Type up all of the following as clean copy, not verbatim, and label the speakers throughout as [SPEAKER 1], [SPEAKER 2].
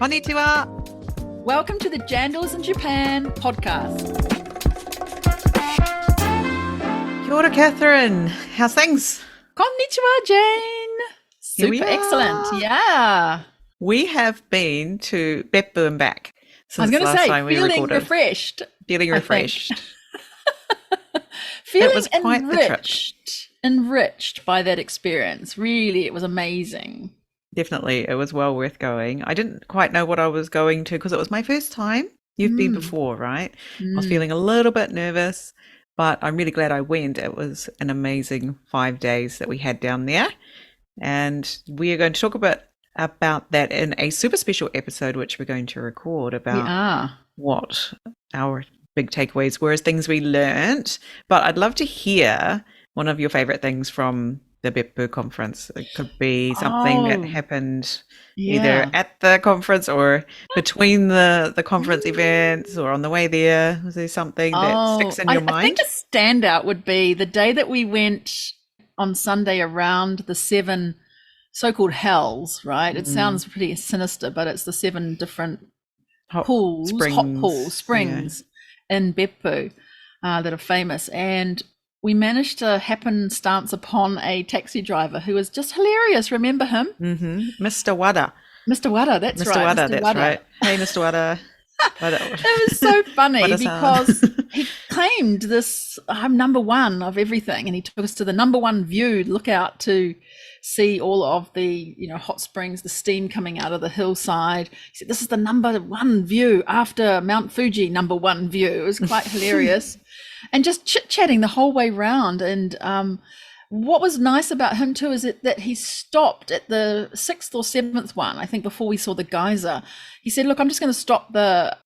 [SPEAKER 1] Konnichiwa.
[SPEAKER 2] Welcome to the Jandals in Japan podcast.
[SPEAKER 1] Kia ora, Catherine. How's things?
[SPEAKER 2] Konnichiwa, Jane. Super excellent. Yeah.
[SPEAKER 1] We have been to Beppu and back
[SPEAKER 2] I was
[SPEAKER 1] since
[SPEAKER 2] going to
[SPEAKER 1] last
[SPEAKER 2] say,
[SPEAKER 1] time we
[SPEAKER 2] feeling
[SPEAKER 1] recorded.
[SPEAKER 2] refreshed.
[SPEAKER 1] Feeling
[SPEAKER 2] I think.
[SPEAKER 1] refreshed.
[SPEAKER 2] Feeling
[SPEAKER 1] was quite the trip.
[SPEAKER 2] enriched by that experience. Really, it was amazing.
[SPEAKER 1] Definitely, it was well worth going. I didn't quite know what I was going to because it was my first time. You've been before, right? I was feeling a little bit nervous, but I'm really glad I went. It was an amazing 5 days that we had down there. And we are going to talk a bit about that in a super special episode, which we're going to record about what our big takeaways were, as things we learnt. But I'd love to hear one of your favorite things from the Beppu conference. It could be something that happened either at the conference or between the conference events or on the way there. Was there something that sticks in your mind?
[SPEAKER 2] I think a standout would be the day that we went on Sunday around the 7 so-called hells, right? It sounds pretty sinister, but it's the 7 different hot pools springs in Beppu that are famous. And we managed to happenstance upon a taxi driver who was just hilarious. Remember him?
[SPEAKER 1] Mr. Wada.
[SPEAKER 2] Mr. Wada, that's right.
[SPEAKER 1] Mr. Wada, that's right. Hey, Mr. Wada.
[SPEAKER 2] It was so funny because he claimed this, I'm number one of everything, and he took us to the number one view, look out to see all of the hot springs, the steam coming out of the hillside. He said this is the number one view after Mount Fuji, number one view. It was quite hilarious. And just chit-chatting the whole way round. And what was nice about him too is that he stopped at the 6th or 7th one, I think, before we saw the geyser. He said, look, I'm just going to stop the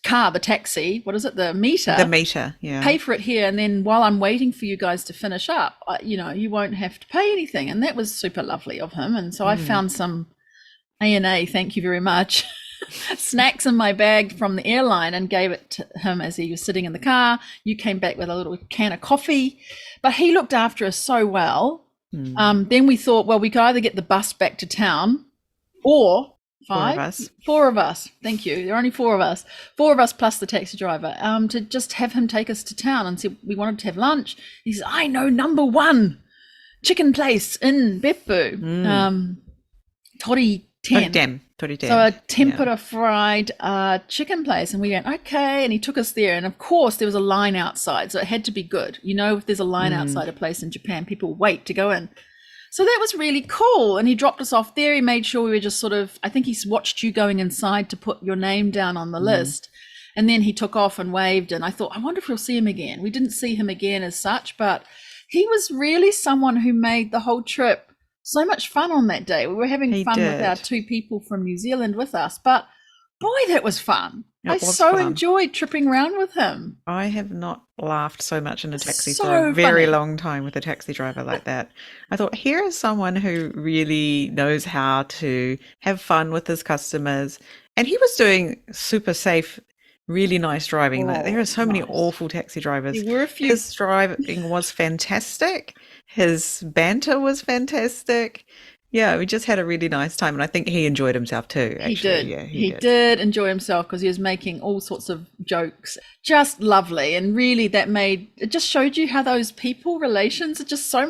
[SPEAKER 2] car, the taxi, what is it, the meter,
[SPEAKER 1] yeah,
[SPEAKER 2] pay for it here, and then while I'm waiting for you guys to finish up, you won't have to pay anything. And that was super lovely of him. And so I found some A&A, thank you very much, snacks in my bag from the airline and gave it to him as he was sitting in the car. You came back with a little can of coffee, but he looked after us so well. Then we thought, well, we could either get the bus back to town or four of us. Thank you. There are only 4 of us. 4 of us plus the taxi driver. To just have him take us to town and said we wanted to have lunch. He says, I know number one chicken place in Beppu. Tori Ten. So a tempura fried chicken place, and we went okay, and he took us there, and of course there was a line outside, so it had to be good. If there's a line outside a place in Japan, people wait to go in. So that was really cool. And he dropped us off there. He made sure we were just I think he's watched you going inside to put your name down on the list. And then he took off and waved. And I thought, I wonder if we'll see him again. We didn't see him again as such, but he was really someone who made the whole trip so much fun on that day. We were having fun with our 2 people from New Zealand with us, but boy, that was fun. I enjoyed tripping around with him.
[SPEAKER 1] I have not laughed so much in a taxi for a very long time with a taxi driver like that. I thought, here is someone who really knows how to have fun with his customers. And he was doing super safe, really nice driving. There are so many awful taxi drivers.
[SPEAKER 2] There were a few.
[SPEAKER 1] His driving was fantastic. His banter was fantastic. Yeah, we just had a really nice time, and I think he enjoyed himself too, actually.
[SPEAKER 2] He did enjoy himself because he was making all sorts of jokes. Just lovely. And really it just showed you how those people relations are just so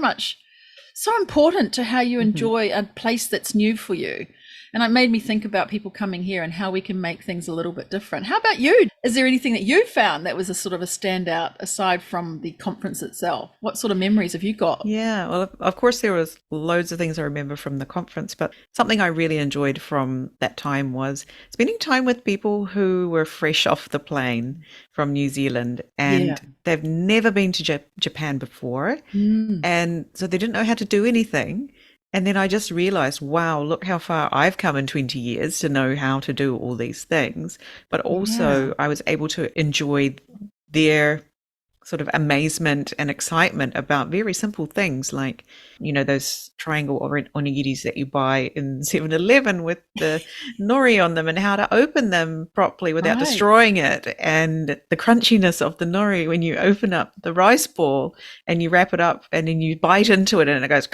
[SPEAKER 2] important to how you enjoy a place that's new for you. And it made me think about people coming here and how we can make things a little bit different. How about you? Is there anything that you found that was a sort of a standout aside from the conference itself? What sort of memories have you got?
[SPEAKER 1] Yeah, well, of course, there was loads of things I remember from the conference, but something I really enjoyed from that time was spending time with people who were fresh off the plane from New Zealand, and they've never been to Japan before, and so they didn't know how to do anything. And then I just realized, wow, look how far I've come in 20 years to know how to do all these things. But also I was able to enjoy their sort of amazement and excitement about very simple things like, those triangle onigiris that you buy in 7-Eleven with the nori on them and how to open them properly without destroying it, and the crunchiness of the nori when you open up the rice ball and you wrap it up and then you bite into it and it goes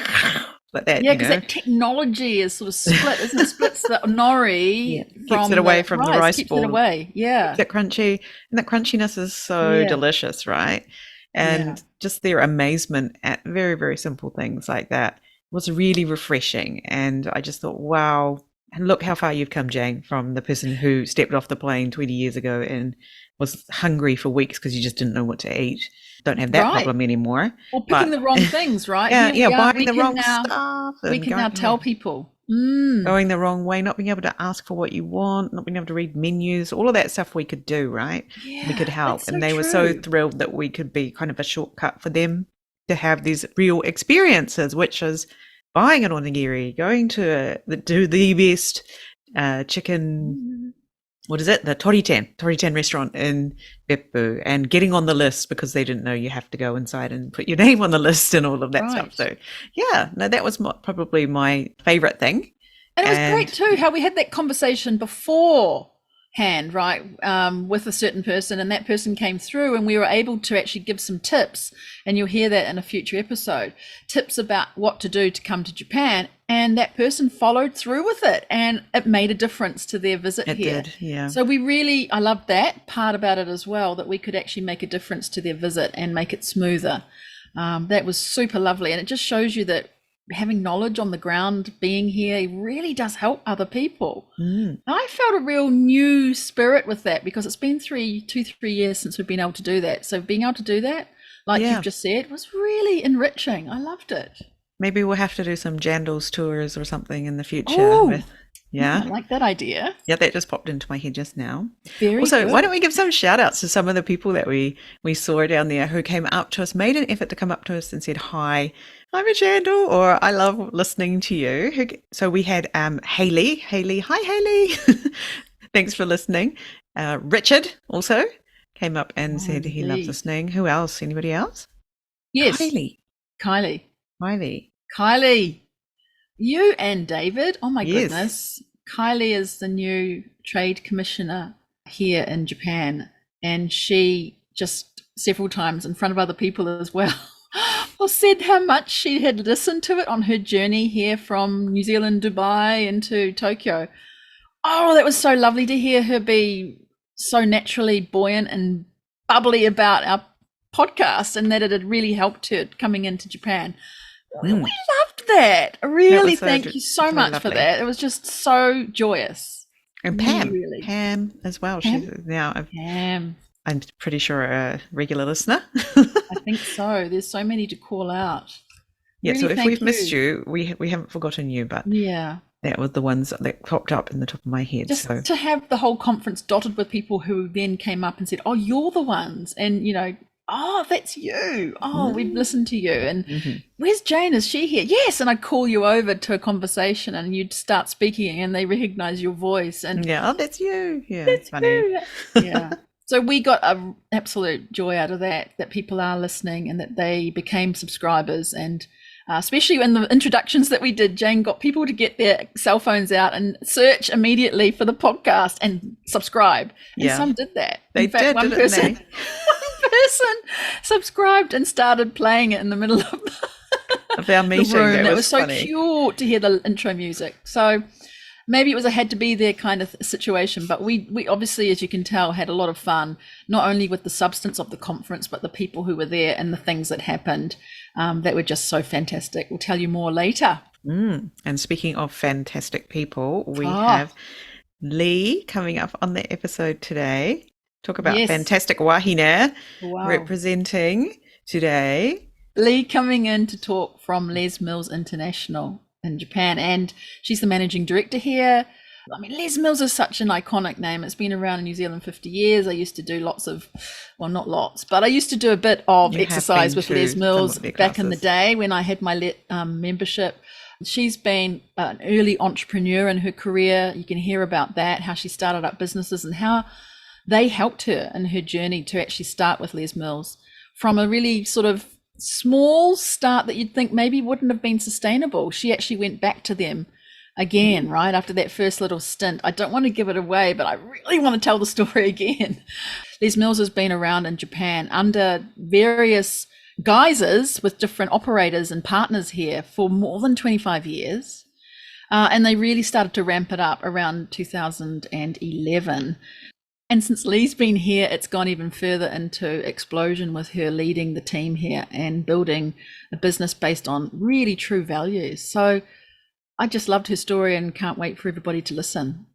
[SPEAKER 1] like that,
[SPEAKER 2] Yeah, because that technology is sort of split, isn't it? Splits the
[SPEAKER 1] Yeah,
[SPEAKER 2] nori
[SPEAKER 1] keeps it
[SPEAKER 2] from
[SPEAKER 1] away
[SPEAKER 2] the
[SPEAKER 1] from the
[SPEAKER 2] rice,
[SPEAKER 1] rice
[SPEAKER 2] keeps it
[SPEAKER 1] ball.
[SPEAKER 2] away. Yeah.
[SPEAKER 1] Keeps it crunchy, and that crunchiness is so
[SPEAKER 2] Yeah.
[SPEAKER 1] delicious, right?
[SPEAKER 2] Yeah.
[SPEAKER 1] And just their amazement at very, very simple things like that was really refreshing. And I just thought, wow, and look how far you've come, Jane, from the person who stepped off the plane 20 years ago and was hungry for weeks because you just didn't know what to eat. Don't have that
[SPEAKER 2] Right.
[SPEAKER 1] problem anymore.
[SPEAKER 2] Or picking
[SPEAKER 1] But
[SPEAKER 2] the wrong things, right?
[SPEAKER 1] yeah,
[SPEAKER 2] Here
[SPEAKER 1] yeah,
[SPEAKER 2] we are.
[SPEAKER 1] buying the wrong stuff
[SPEAKER 2] We
[SPEAKER 1] and
[SPEAKER 2] can now
[SPEAKER 1] going,
[SPEAKER 2] tell
[SPEAKER 1] yeah,
[SPEAKER 2] people.
[SPEAKER 1] going the wrong way, not being able to ask for what you want, not being able to read menus, all of that stuff we could do, right? We could
[SPEAKER 2] Yeah,
[SPEAKER 1] help.
[SPEAKER 2] that's so
[SPEAKER 1] And they were so
[SPEAKER 2] true.
[SPEAKER 1] thrilled that we could be kind of a shortcut for them to have these real experiences, which is buying an onigiri, going to do the best chicken,
[SPEAKER 2] Mm.
[SPEAKER 1] what is it? The Toritan restaurant in Beppu, and getting on the list because they didn't know you have to go inside and put your name on the list and all of that stuff.
[SPEAKER 2] Right.
[SPEAKER 1] So, yeah, no, that was probably my favorite thing.
[SPEAKER 2] And it was great
[SPEAKER 1] And
[SPEAKER 2] too how we had that conversation beforehand, right, with a certain person, and that person came through, and we were able to actually give some tips. And you'll hear that in a future episode, tips about what to do to come to Japan. And that person followed through with it, and it made a difference to their visit
[SPEAKER 1] it
[SPEAKER 2] here.
[SPEAKER 1] did, yeah.
[SPEAKER 2] So I loved that part about it as well, that we could actually make a difference to their visit and make it smoother. That was super lovely, and it just shows you that having knowledge on the ground, being here, really does help other people. I felt a real new spirit with that because it's been 2-3 years since we've been able to do that. So being able to do that, like
[SPEAKER 1] Yeah.
[SPEAKER 2] you've just said, was really enriching. I loved it.
[SPEAKER 1] Maybe we'll have to do some Jandals tours or something in the future
[SPEAKER 2] Oh,
[SPEAKER 1] with, yeah.
[SPEAKER 2] I like that idea.
[SPEAKER 1] Yeah, that just popped into my head just now.
[SPEAKER 2] Very
[SPEAKER 1] Also, why
[SPEAKER 2] good.
[SPEAKER 1] don't we give some shout outs to some of the people that we saw down there who came up to us, made an effort to come up to us and said, hi, I'm a Jandal, or I love listening to you. So we had Haley, hi Haley. Thanks for listening. Richard also came up and said he loves
[SPEAKER 2] Indeed.
[SPEAKER 1] listening. Who else? Anybody else?
[SPEAKER 2] Yes,
[SPEAKER 1] Kylie.
[SPEAKER 2] Kylie.
[SPEAKER 1] Kylie.
[SPEAKER 2] Kylie, you and David. Oh my
[SPEAKER 1] Yes.
[SPEAKER 2] goodness. Kylie is the new trade commissioner here in Japan, and she just several times in front of other people as well said how much she had listened to it on her journey here from New Zealand, Dubai into Tokyo. Oh, that was so lovely to hear her be so naturally buoyant and bubbly about our podcast, and that it had really helped her coming into Japan. We loved that. Really, thank you so much for that. It was just so joyous.
[SPEAKER 1] And
[SPEAKER 2] Really.
[SPEAKER 1] Pam as well.
[SPEAKER 2] Pam?
[SPEAKER 1] She's now,
[SPEAKER 2] Pam.
[SPEAKER 1] I'm pretty sure, a regular listener.
[SPEAKER 2] I think so. There's so many to call out.
[SPEAKER 1] Yeah,
[SPEAKER 2] Really,
[SPEAKER 1] so if
[SPEAKER 2] thank
[SPEAKER 1] we've missed you, we haven't forgotten you, but
[SPEAKER 2] Yeah.
[SPEAKER 1] that was the ones that popped up in the top of my head.
[SPEAKER 2] Just
[SPEAKER 1] So
[SPEAKER 2] to have the whole conference dotted with people who then came up and said, oh, you're the ones. And, oh, that's you. Oh, we've listened to you. And where's Jane? Is she here? Yes. And I'd call you over to a conversation and you'd start speaking and they recognize your voice. And
[SPEAKER 1] yeah, oh, that's you. Yeah,
[SPEAKER 2] that's
[SPEAKER 1] funny.
[SPEAKER 2] you. Yeah. So we got an absolute joy out of that people are listening and that they became subscribers. And especially in the introductions that we did, Jane got people to get their cell phones out and search immediately for the podcast and subscribe. And some did that.
[SPEAKER 1] They did,
[SPEAKER 2] one
[SPEAKER 1] didn't
[SPEAKER 2] person,
[SPEAKER 1] they?
[SPEAKER 2] one person subscribed and started playing it in the middle of
[SPEAKER 1] our meeting.
[SPEAKER 2] the room. That was so
[SPEAKER 1] funny.
[SPEAKER 2] cute to hear the intro music. So maybe it was a had to be there kind of situation, but we obviously, as you can tell, had a lot of fun, not only with the substance of the conference, but the people who were there and the things that happened that were just so fantastic. We'll tell you more later.
[SPEAKER 1] And speaking of fantastic people, we have Lee coming up on the episode today. Talk about fantastic wahine representing today.
[SPEAKER 2] Lee coming in to talk from Les Mills International in Japan, and she's the managing director here. I mean, Les Mills is such an iconic name. It's been around in New Zealand 50 years. I used to do not lots, but I used to do a bit of exercise with Les Mills back in the day when I had my membership. She's been an early entrepreneur in her career. You can hear about that, how she started up businesses and how they helped her in her journey to actually start with Les Mills from a really sort of small start that you'd think maybe wouldn't have been sustainable. She actually went back to them again, right after that first little stint. I don't want to give it away, but I really want to tell the story again. Les Mills has been around in Japan under various geysers with different operators and partners here for more than 25 years. And they really started to ramp it up around 2011. And since Lee's been here, it's gone even further into explosion with her leading the team here and building a business based on really true values. So I just loved her story and can't wait for everybody to listen.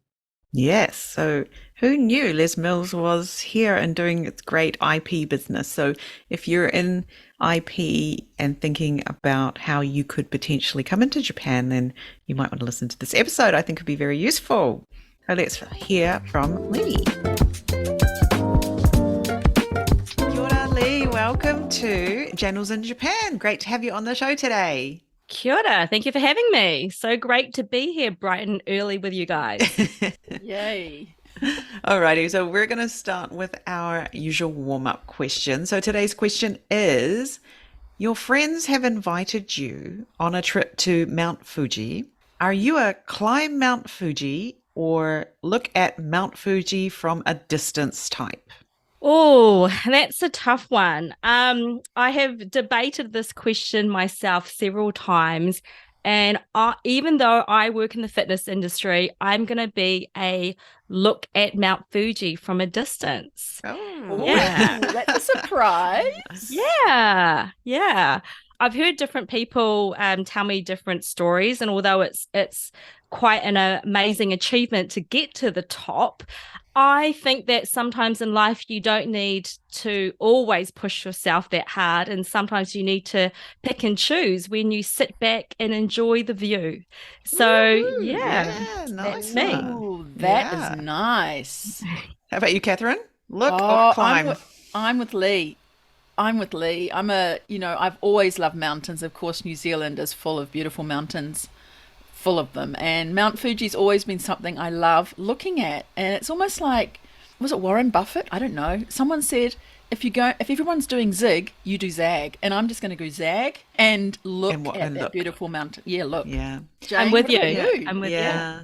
[SPEAKER 1] Yes. So who knew Les Mills was here and doing its great IP business? So if you're in IP and thinking about how you could potentially come into Japan, then you might want to listen to this episode. I think it'd be very useful. So let's hear from Lee. Kia ora, Lee. Welcome to Channels in Japan. Great to have you on the show today.
[SPEAKER 3] Kia ora. Thank you for having me. So great to be here bright and early with you guys.
[SPEAKER 2] Yay.
[SPEAKER 1] Alrighty, so we're going to start with our usual warm-up question. So today's question is, your friends have invited you on a trip to Mount Fuji. Are you a climb Mount Fuji or look at Mount Fuji from a distance type?
[SPEAKER 3] Oh, that's a tough one. I have debated this question myself several times. And even though I work in the fitness industry, I'm going to be a look at Mount Fuji from a distance.
[SPEAKER 1] Oh,
[SPEAKER 3] Yeah.
[SPEAKER 2] That's a surprise.
[SPEAKER 3] Yeah. I've heard different people tell me different stories, and although it's quite an amazing achievement to get to the top, I think that sometimes in life you don't need to always push yourself that hard, and sometimes you need to pick and choose when you sit back and enjoy the view. So
[SPEAKER 1] yeah, nice
[SPEAKER 3] that's me.
[SPEAKER 2] Ooh, that
[SPEAKER 1] Yeah.
[SPEAKER 2] is nice.
[SPEAKER 1] How about you, Catherine? Look
[SPEAKER 2] Oh,
[SPEAKER 1] or climb?
[SPEAKER 2] I'm with Lee. I've always loved mountains. Of course, New Zealand is full of beautiful mountains, full of them. And Mount Fuji's always been something I love looking at. And it's almost like, was it Warren Buffett? I don't know. Someone said, if everyone's doing zig, you do zag. And I'm just going to go zag and look
[SPEAKER 1] And
[SPEAKER 2] at that
[SPEAKER 1] look.
[SPEAKER 2] beautiful mountain. Yeah, look.
[SPEAKER 1] Yeah.
[SPEAKER 2] Jane,
[SPEAKER 3] I'm with
[SPEAKER 2] what about
[SPEAKER 3] you. I'm with you.
[SPEAKER 1] Yeah.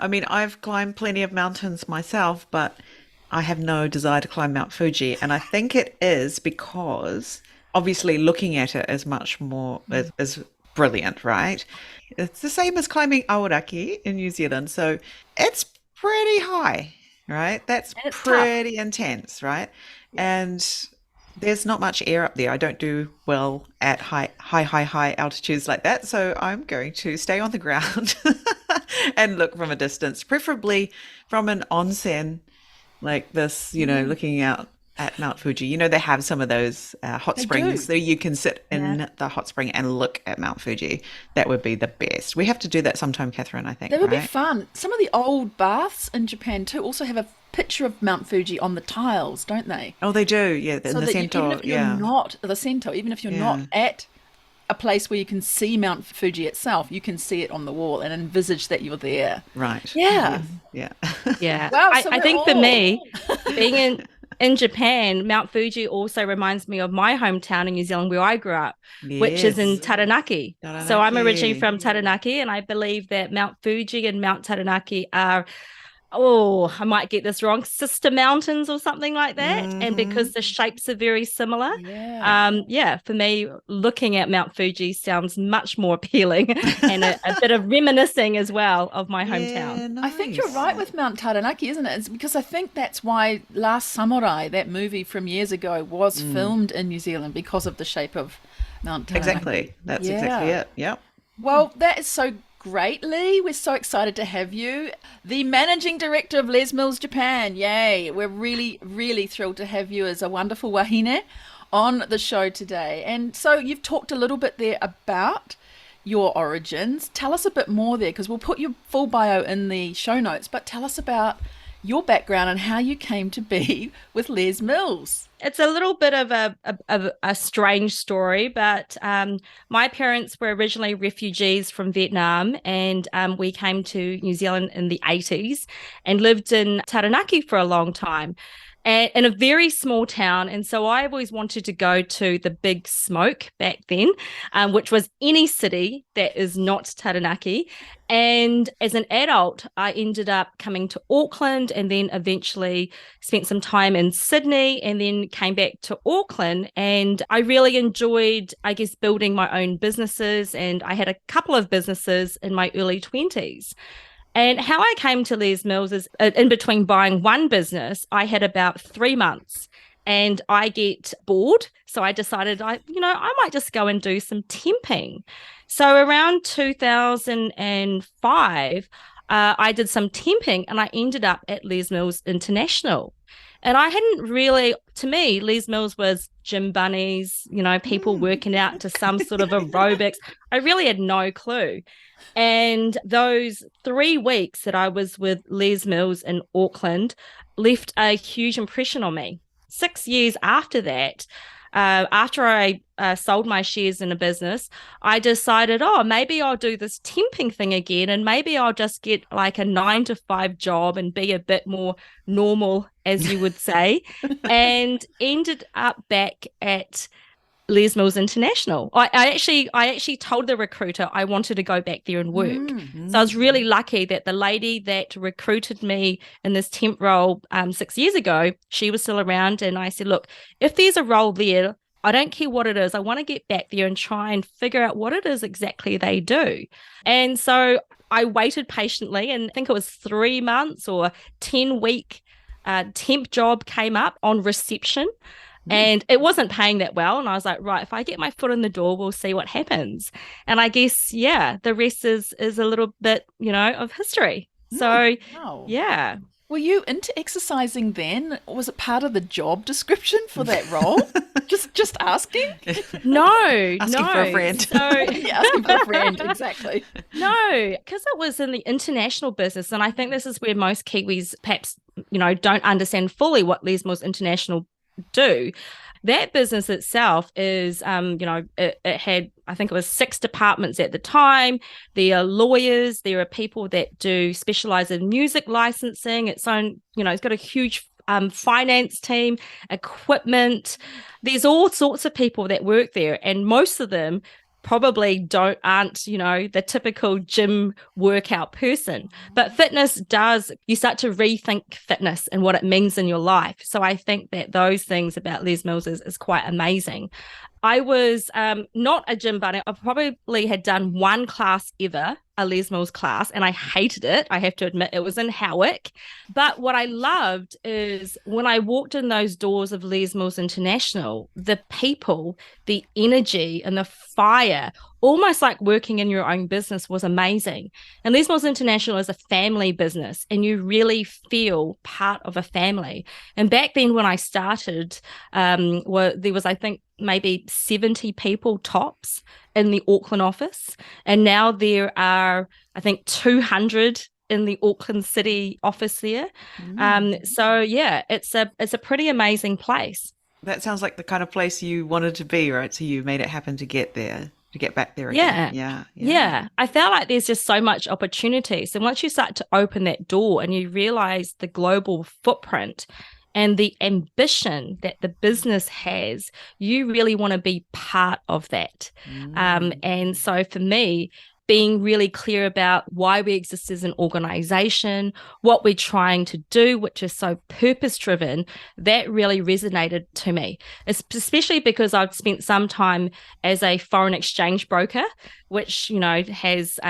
[SPEAKER 1] I mean, I've climbed plenty of mountains myself, but I have no desire to climb Mount Fuji. And I think it is because obviously looking at it is much more, is brilliant, right? It's the same as climbing Aoraki in New Zealand. So it's pretty high, right? That's
[SPEAKER 2] And it's tough.
[SPEAKER 1] pretty intense, right? And there's not much air up there. I don't do well at high altitudes like that. So I'm going to stay on the ground and look from a distance, preferably from an onsen like this, looking out at Mount Fuji. They have some of those hot
[SPEAKER 2] They
[SPEAKER 1] springs,
[SPEAKER 2] do.
[SPEAKER 1] so you can sit in the hot spring and look at Mount Fuji. That would be the best. We have to do that sometime, Catherine, I think,
[SPEAKER 2] That would be
[SPEAKER 1] right?
[SPEAKER 2] fun. Some of the old baths in Japan too also have a picture of Mount Fuji on the tiles, don't they?
[SPEAKER 1] Oh, they do. Yeah, in
[SPEAKER 2] So
[SPEAKER 1] the
[SPEAKER 2] that even
[SPEAKER 1] centaur.
[SPEAKER 2] if you're
[SPEAKER 1] Yeah.
[SPEAKER 2] not the centaur, even if you're not
[SPEAKER 1] Yeah.
[SPEAKER 2] at a place where you can see Mount Fuji itself, you can see it on the wall and envisage that you're there.
[SPEAKER 1] Right.
[SPEAKER 2] Yeah.
[SPEAKER 1] Yeah.
[SPEAKER 3] Yeah.
[SPEAKER 2] Wow,
[SPEAKER 3] I,
[SPEAKER 2] so
[SPEAKER 3] I
[SPEAKER 2] we're
[SPEAKER 3] think for
[SPEAKER 2] all
[SPEAKER 3] me, being in Japan, Mount Fuji also reminds me of my hometown in New Zealand where I grew up, which is in
[SPEAKER 1] Yes.
[SPEAKER 3] Taranaki. So I'm originally
[SPEAKER 1] Taranaki.
[SPEAKER 3] from Taranaki, and I believe that Mount Fuji and Mount Taranaki are, I might get this wrong, sister mountains or something like that. And
[SPEAKER 1] Hmm.
[SPEAKER 3] because the shapes are very similar,
[SPEAKER 2] Yeah.
[SPEAKER 3] for me, looking at Mount Fuji sounds much more appealing and a bit of reminiscing as well of my hometown.
[SPEAKER 1] Yeah,
[SPEAKER 2] I think you're
[SPEAKER 1] nice.
[SPEAKER 2] right with Mount Taranaki, isn't it? It's because I think that's why Last Samurai, that movie from years ago, was filmed in New Zealand because of the shape of Mount Taranaki.
[SPEAKER 1] Exactly. That's exactly
[SPEAKER 2] Yeah.
[SPEAKER 1] it. Yep.
[SPEAKER 2] Well, that is so great, Lee. We're so excited to have you. The managing director of Les Mills Japan. Yay. We're really, really thrilled to have you as a wonderful wahine on the show today. And so you've talked a little bit there about your origins. Tell us a bit more there, because we'll put your full bio in the show notes, but tell us about your background and how you came to be with Les Mills.
[SPEAKER 3] It's a little bit of a strange story, but my parents were originally refugees from Vietnam, and we came to New Zealand in the 80s and lived in Taranaki for a long time. in a very small town. And so I always wanted to go to the big smoke back then, which was any city that is not Taranaki. And as an adult, I ended up coming to Auckland and then eventually spent some time in Sydney and then came back to Auckland. And I really enjoyed, I guess, building my own businesses. And I had a couple of businesses in my early 20s. And how I came to Les Mills is in between buying one business, I had about 3 months and I get bored. So I decided I might just go and do some temping. So around 2005, I did some temping and I ended up at Les Mills International. And I hadn't really, to me, Les Mills was gym bunnies, people working out to some sort of aerobics. I really had no clue. And those 3 weeks that I was with Les Mills in Auckland left a huge impression on me. 6 years after that, after I sold my shares in a business, I decided, maybe I'll do this temping thing again, and maybe I'll just get like a 9-to-5 job and be a bit more normal, as you would say, and ended up back at Les Mills International. I actually told the recruiter I wanted to go back there and work. So I was really lucky that the lady that recruited me in this temp role 6 years ago, she was still around. And I said, look, if there's a role there, I don't care what it is. I want to get back there and try and figure out what it is exactly they do. And so I waited patiently, and I think it was 3 months or 10-week temp job came up on reception. And it wasn't paying that well. And I was like, right, if I get my foot in the door, we'll see what happens. And I guess, the rest is a little bit, of history. So, yeah.
[SPEAKER 2] Were you into exercising then? Was it part of the job description for that role? just asking?
[SPEAKER 3] No,
[SPEAKER 1] asking for a friend.
[SPEAKER 2] So, asking for a friend, exactly.
[SPEAKER 3] No, because it was in the international business. And I think this is where most Kiwis perhaps, don't understand fully what Les Mills International do. That business itself is, it had, I think it was 6 departments at the time. There are lawyers, there are people that do specialize in music licensing. It's own, it's got a huge finance team, equipment. There's all sorts of people that work there, and most of them probably aren't the typical gym workout person. But fitness you start to rethink fitness and what it means in your life. So I think that those things about Les Mills is quite amazing. I was not a gym bunny. I probably had done one class ever, a Les Mills class, and I hated it. I have to admit, it was in Howick. But what I loved is when I walked in those doors of Les Mills International, the people, the energy and the fire, almost like working in your own business, was amazing. And Les Mills International is a family business, and you really feel part of a family. And back then when I started, there was, I think, maybe 70 people tops in the Auckland office. And now there are, I think, 200 in the Auckland City office there. So yeah, it's a pretty amazing place.
[SPEAKER 1] That sounds like the kind of place you wanted to be, right? So you made it happen to get there, to get back there again. Yeah.
[SPEAKER 3] I felt like there's just so much opportunity. So once you start to open that door and you realize the global footprint and the ambition that the business has, you really want to be part of that. And so for me, being really clear about why we exist as an organization, what we're trying to do, which is so purpose-driven, that really resonated to me, especially because I've spent some time as a foreign exchange broker, which, has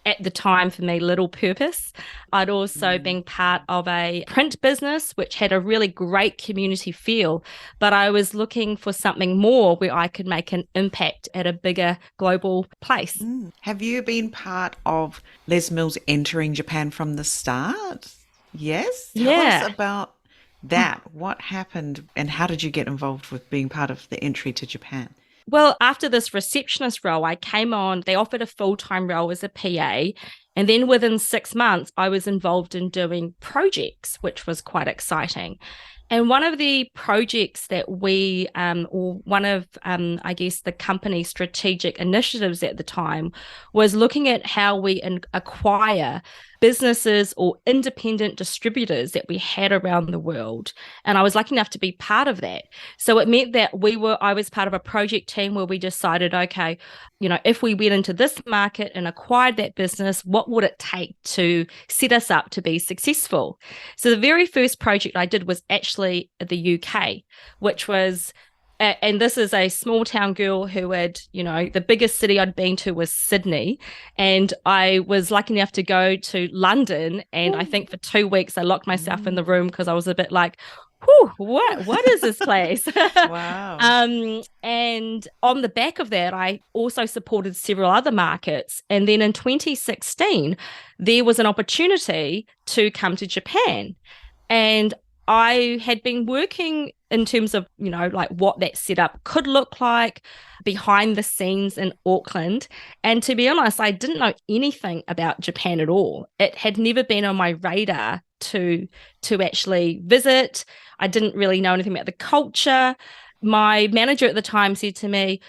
[SPEAKER 3] at the time for me little purpose. I'd also been part of a print business which had a really great community feel, but I was looking for something more where I could make an impact at a bigger global place.
[SPEAKER 1] Have you been part of Les Mills entering Japan from the start? Yes? Tell us about that. What happened and how did you get involved with being part of the entry to Japan?
[SPEAKER 3] Well, after this receptionist role, I came on, they offered a full-time role as a PA. And then within 6 months, I was involved in doing projects, which was quite exciting. And one of the projects that I guess, the company's strategic initiatives at the time was looking at how we acquire businesses or independent distributors that we had around the world. And I was lucky enough to be part of that. So it meant that I was part of a project team where we decided, okay, if we went into this market and acquired that business, what would it take to set us up to be successful? So the very first project I did was actually the UK, which was and this is a small town girl who had, the biggest city I'd been to was Sydney. And I was lucky enough to go to London. And I think for 2 weeks, I locked myself in the room because I was a bit like, whew, what is this place?
[SPEAKER 1] Wow.
[SPEAKER 3] And on the back of that, I also supported several other markets. And then in 2016, there was an opportunity to come to Japan. And I had been working in terms of, like what that setup could look like behind the scenes in Auckland. And to be honest, I didn't know anything about Japan at all. It had never been on my radar to actually visit. I didn't really know anything about the culture. My manager at the time said to me,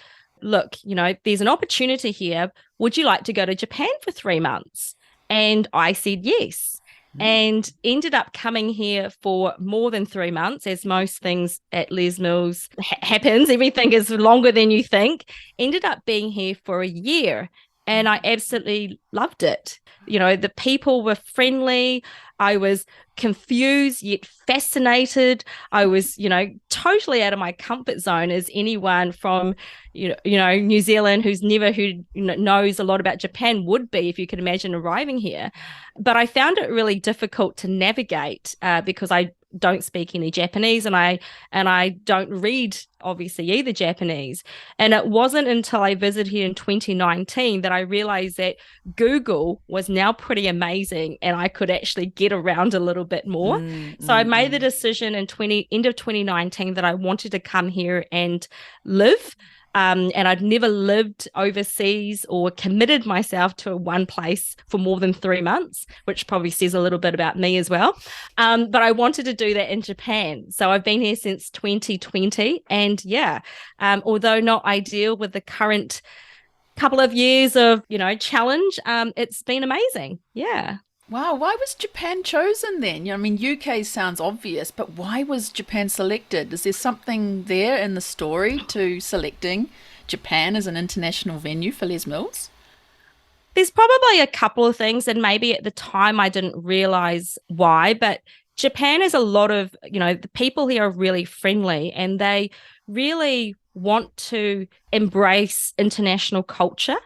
[SPEAKER 3] look, there's an opportunity here. Would you like to go to Japan for 3 months? And I said yes. And ended up coming here for more than 3 months, as most things at Les Mills happens. Everything is longer than you think. Ended up being here for a year, and I absolutely loved it. The people were friendly. I was confused yet fascinated. I was, totally out of my comfort zone as anyone from, New Zealand who knows a lot about Japan would be if you could imagine arriving here. But I found it really difficult to navigate because I don't speak any Japanese and I don't read obviously either Japanese. And it wasn't until I visited here in 2019 that I realized that Google was now pretty amazing and I could actually get around a little bit more. So I made the decision in end of 2019 that I wanted to come here and live. And I'd never lived overseas or committed myself to one place for more than 3 months, which probably says a little bit about me as well. But I wanted to do that in Japan. So I've been here since 2020. And although not ideal with the current couple of years of, challenge, it's been amazing. Yeah.
[SPEAKER 2] Wow, why was Japan chosen then? UK sounds obvious, but why was Japan selected? Is there something there in the story to selecting Japan as an international venue for Les Mills?
[SPEAKER 3] There's probably a couple of things, and maybe at the time I didn't realize why, but Japan has a lot of, the people here are really friendly and they really want to embrace international culture.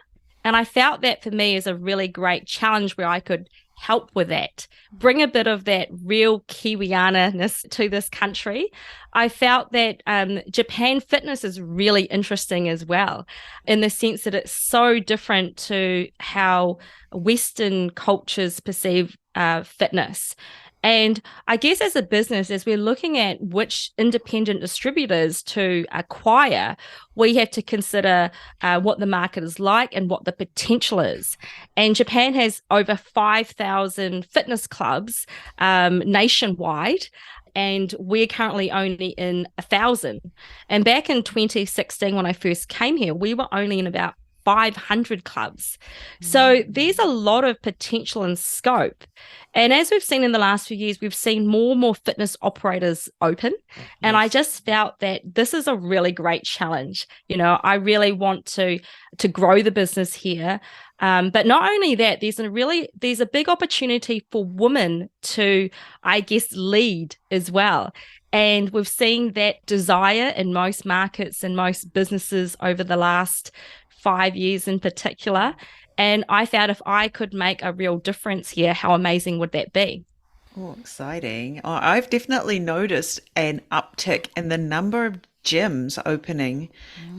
[SPEAKER 3] And I felt that for me is a really great challenge where I could help with that, bring a bit of that real Kiwiana-ness to this country. I felt that Japan fitness is really interesting as well, in the sense that it's so different to how Western cultures perceive fitness. And I guess as a business, as we're looking at which independent distributors to acquire, we have to consider what the market is like and what the potential is. And Japan has over 5,000 fitness clubs nationwide. And we're currently only in 1,000. And back in 2016, when I first came here, we were only in about 500 clubs. So there's a lot of potential and scope. And as we've seen in the last few years, we've seen more and more fitness operators open. And I just felt that this is a really great challenge. I really want to grow the business here. But not only that, there's a big opportunity for women to, I guess, lead as well. And we've seen that desire in most markets and most businesses over the last 5 years in particular. And I found if I could make a real difference here, how amazing would that be?
[SPEAKER 1] Oh, exciting. I've definitely noticed an uptick in the number of gyms opening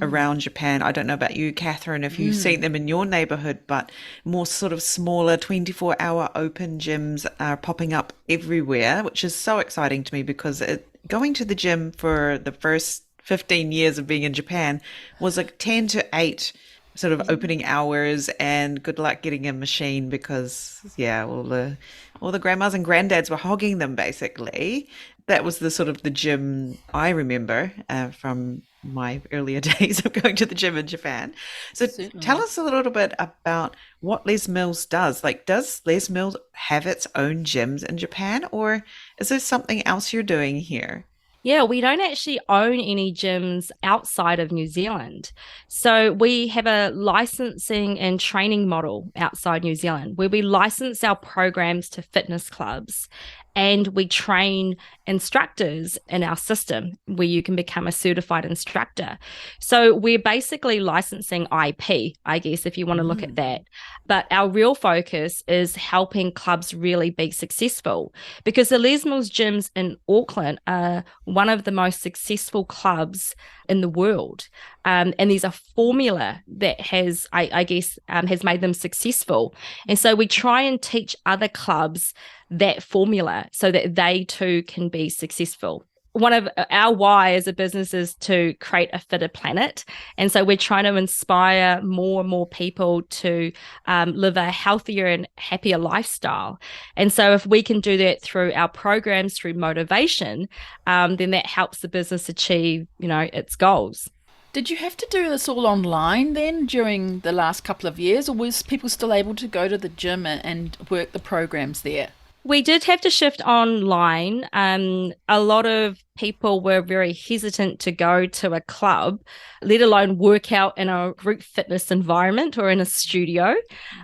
[SPEAKER 1] around Japan. I don't know about you, Catherine, if you've seen them in your neighborhood, but more sort of smaller 24-hour open gyms are popping up everywhere, which is so exciting to me because going to the gym for the first 15 years of being in Japan was like 10 to 8 sort of opening hours, and good luck getting a machine because all the grandmas and granddads were hogging them basically. That was the sort of the gym I remember from my earlier days of going to the gym in Japan. So tell
[SPEAKER 2] Certainly.
[SPEAKER 1] us a little bit about what Les Mills does. Like, does Les Mills have its own gyms in Japan, or is there something else you're doing here?
[SPEAKER 3] Yeah, we don't actually own any gyms outside of New Zealand. So we have a licensing and training model outside New Zealand where we license our programs to fitness clubs and we train instructors in our system where you can become a certified instructor. So we're basically licensing IP, I guess, if you want to look at that. But our real focus is helping clubs really be successful because the Les Mills gyms in Auckland are one of the most successful clubs in the world. And there's a formula that has, I guess, has made them successful. And so we try and teach other clubs that formula so that they too can be successful. One of our why as a business is to create a fitter planet. And so we're trying to inspire more and more people to live a healthier and happier lifestyle. And so if we can do that through our programs, through motivation, then that helps the business achieve, its goals.
[SPEAKER 2] Did you have to do this all online then during the last couple of years, or was people still able to go to the gym and work the programs there?
[SPEAKER 3] We did have to shift online. A lot of people were very hesitant to go to a club, let alone work out in a group fitness environment or in a studio.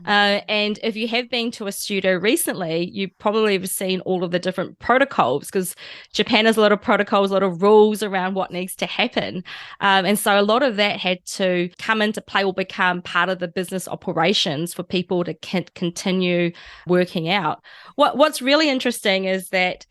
[SPEAKER 3] And if you have been to a studio recently, you probably have seen all of the different protocols because Japan has a lot of protocols, a lot of rules around what needs to happen. And so a lot of that had to come into play or become part of the business operations for people to continue working out. What's really interesting is that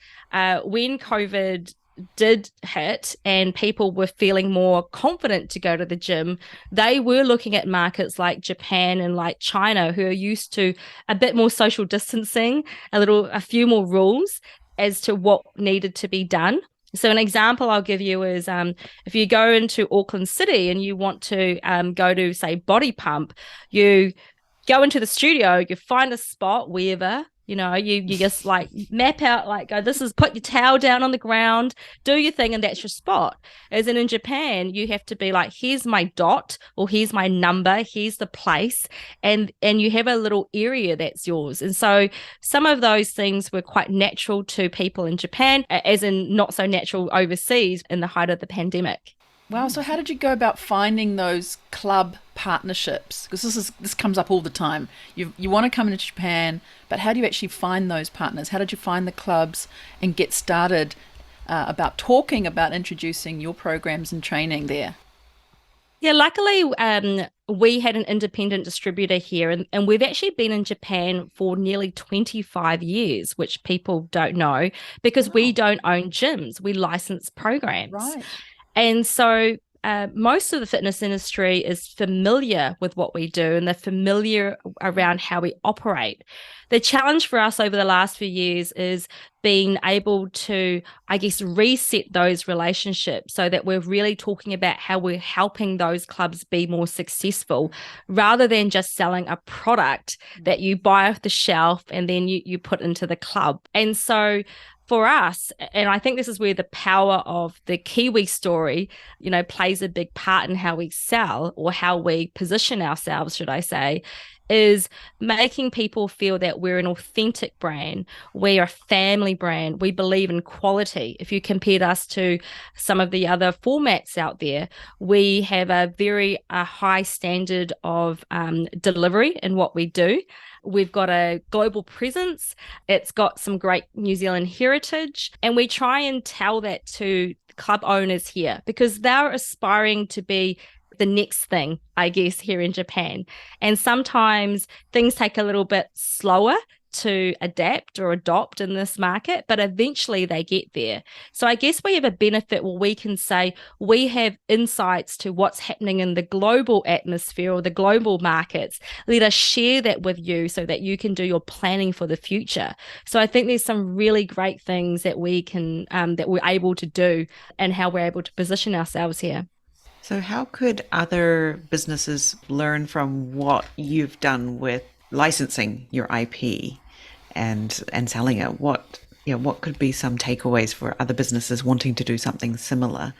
[SPEAKER 3] when COVID did hit and people were feeling more confident to go to the gym, they were looking at markets like Japan and like China, who are used to a bit more social distancing, a few more rules as to what needed to be done. So an example I'll give you is if you go into Auckland City and you want to go to, say, Body Pump, you go into the studio, you find a spot wherever, you just like map out, like, go, put your towel down on the ground, do your thing, and that's your spot. As in Japan, you have to be like, here's my dot, or here's my number, here's the place, and you have a little area that's yours. And so some of those things were quite natural to people in Japan, as in not so natural overseas in the height of the pandemic.
[SPEAKER 2] Wow. So how did you go about finding those club partnerships? Because this comes up all the time. You want to come into Japan, but how do you actually find those partners? How did you find the clubs and get started about talking about introducing your programs and training there?
[SPEAKER 3] Yeah, luckily, we had an independent distributor here, and we've actually been in Japan for nearly 25 years, which people don't know because we don't own gyms. We license programs.
[SPEAKER 2] Right.
[SPEAKER 3] And so most of the fitness industry is familiar with what we do and they're familiar around how we operate. The challenge for us over the last few years is being able to, I guess, reset those relationships so that we're really talking about how we're helping those clubs be more successful rather than just selling a product that you buy off the shelf and then you put into the club. And so for us, and I think this is where the power of the Kiwi story, plays a big part in how we sell or how we position ourselves, should I say, is making people feel that we're an authentic brand. We're a family brand. We believe in quality. If you compared us to some of the other formats out there, we have a very high standard of delivery in what we do. We've got a global presence. It's got some great New Zealand heritage. And we try and tell that to club owners here because they're aspiring to be the next thing, I guess, here in Japan. And sometimes things take a little bit slower to adapt or adopt in this market, but eventually they get there. So I guess we have a benefit where we can say we have insights to what's happening in the global atmosphere or the global markets. Let us share that with you so that you can do your planning for the future. So I think there's some really great things that we can, that we're able to do and how we're able to position ourselves here.
[SPEAKER 1] So how could other businesses learn from what you've done with licensing your IP and selling it? What could be some takeaways for other businesses wanting to do something similar?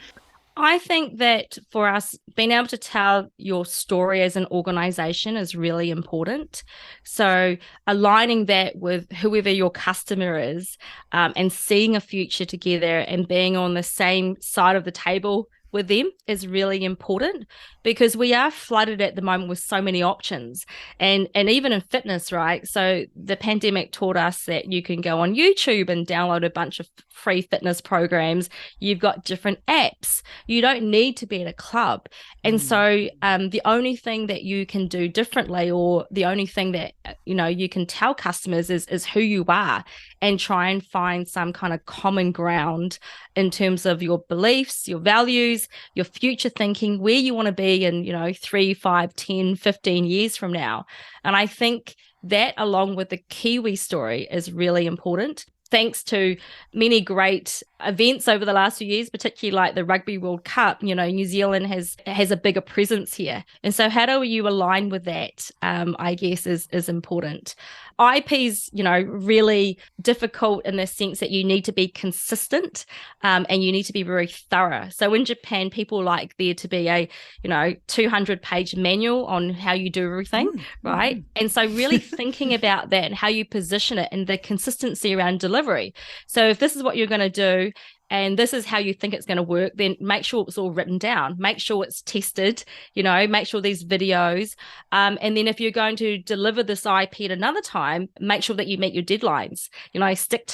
[SPEAKER 3] I think that for us, being able to tell your story as an organization is really important. So, aligning that with whoever your customer is, and seeing a future together and being on the same side of the table with them is really important, because we are flooded at the moment with so many options, and even in fitness, right? So the pandemic taught us that you can go on YouTube and download a bunch of free fitness programs. You've got different apps. You don't need to be at a club. And so the only thing that you can do differently, or the only thing that you can tell customers is who you are, and try and find some kind of common ground in terms of your beliefs, your values, your future thinking, where you want to be in 3, 5, 10, 15 years from now. And I think that, along with the Kiwi story, is really important. Thanks to many great events over the last few years, particularly like the Rugby World Cup, New Zealand has a bigger presence here. And so how do you align with that, I guess, is important. IP's, really difficult in the sense that you need to be consistent, and you need to be very thorough. So in Japan, people like there to be a, 200-page manual on how you do everything, right? And so really thinking about that and how you position it and the consistency around delivery. So if this is what you're going to do, and this is how you think it's going to work, then make sure it's all written down, make sure it's tested, make sure there's videos. And then if you're going to deliver this IP at another time, make sure that you meet your deadlines, stick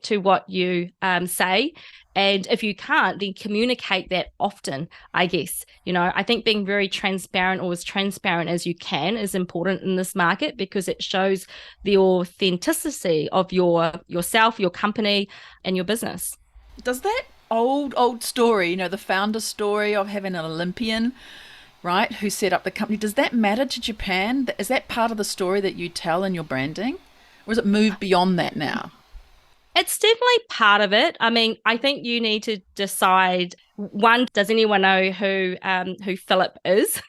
[SPEAKER 3] to what you say. And if you can't, then communicate that often, I guess. I think being very transparent, or as transparent as you can, is important in this market, because it shows the authenticity of yourself, your company, and your business.
[SPEAKER 2] Does that old story, the founder story of having an Olympian, right, who set up the company, does that matter to Japan? Is that part of the story that you tell in your branding? Or has it moved beyond that now?
[SPEAKER 3] It's definitely part of it. I mean, I think you need to decide, one, does anyone know who Philip is?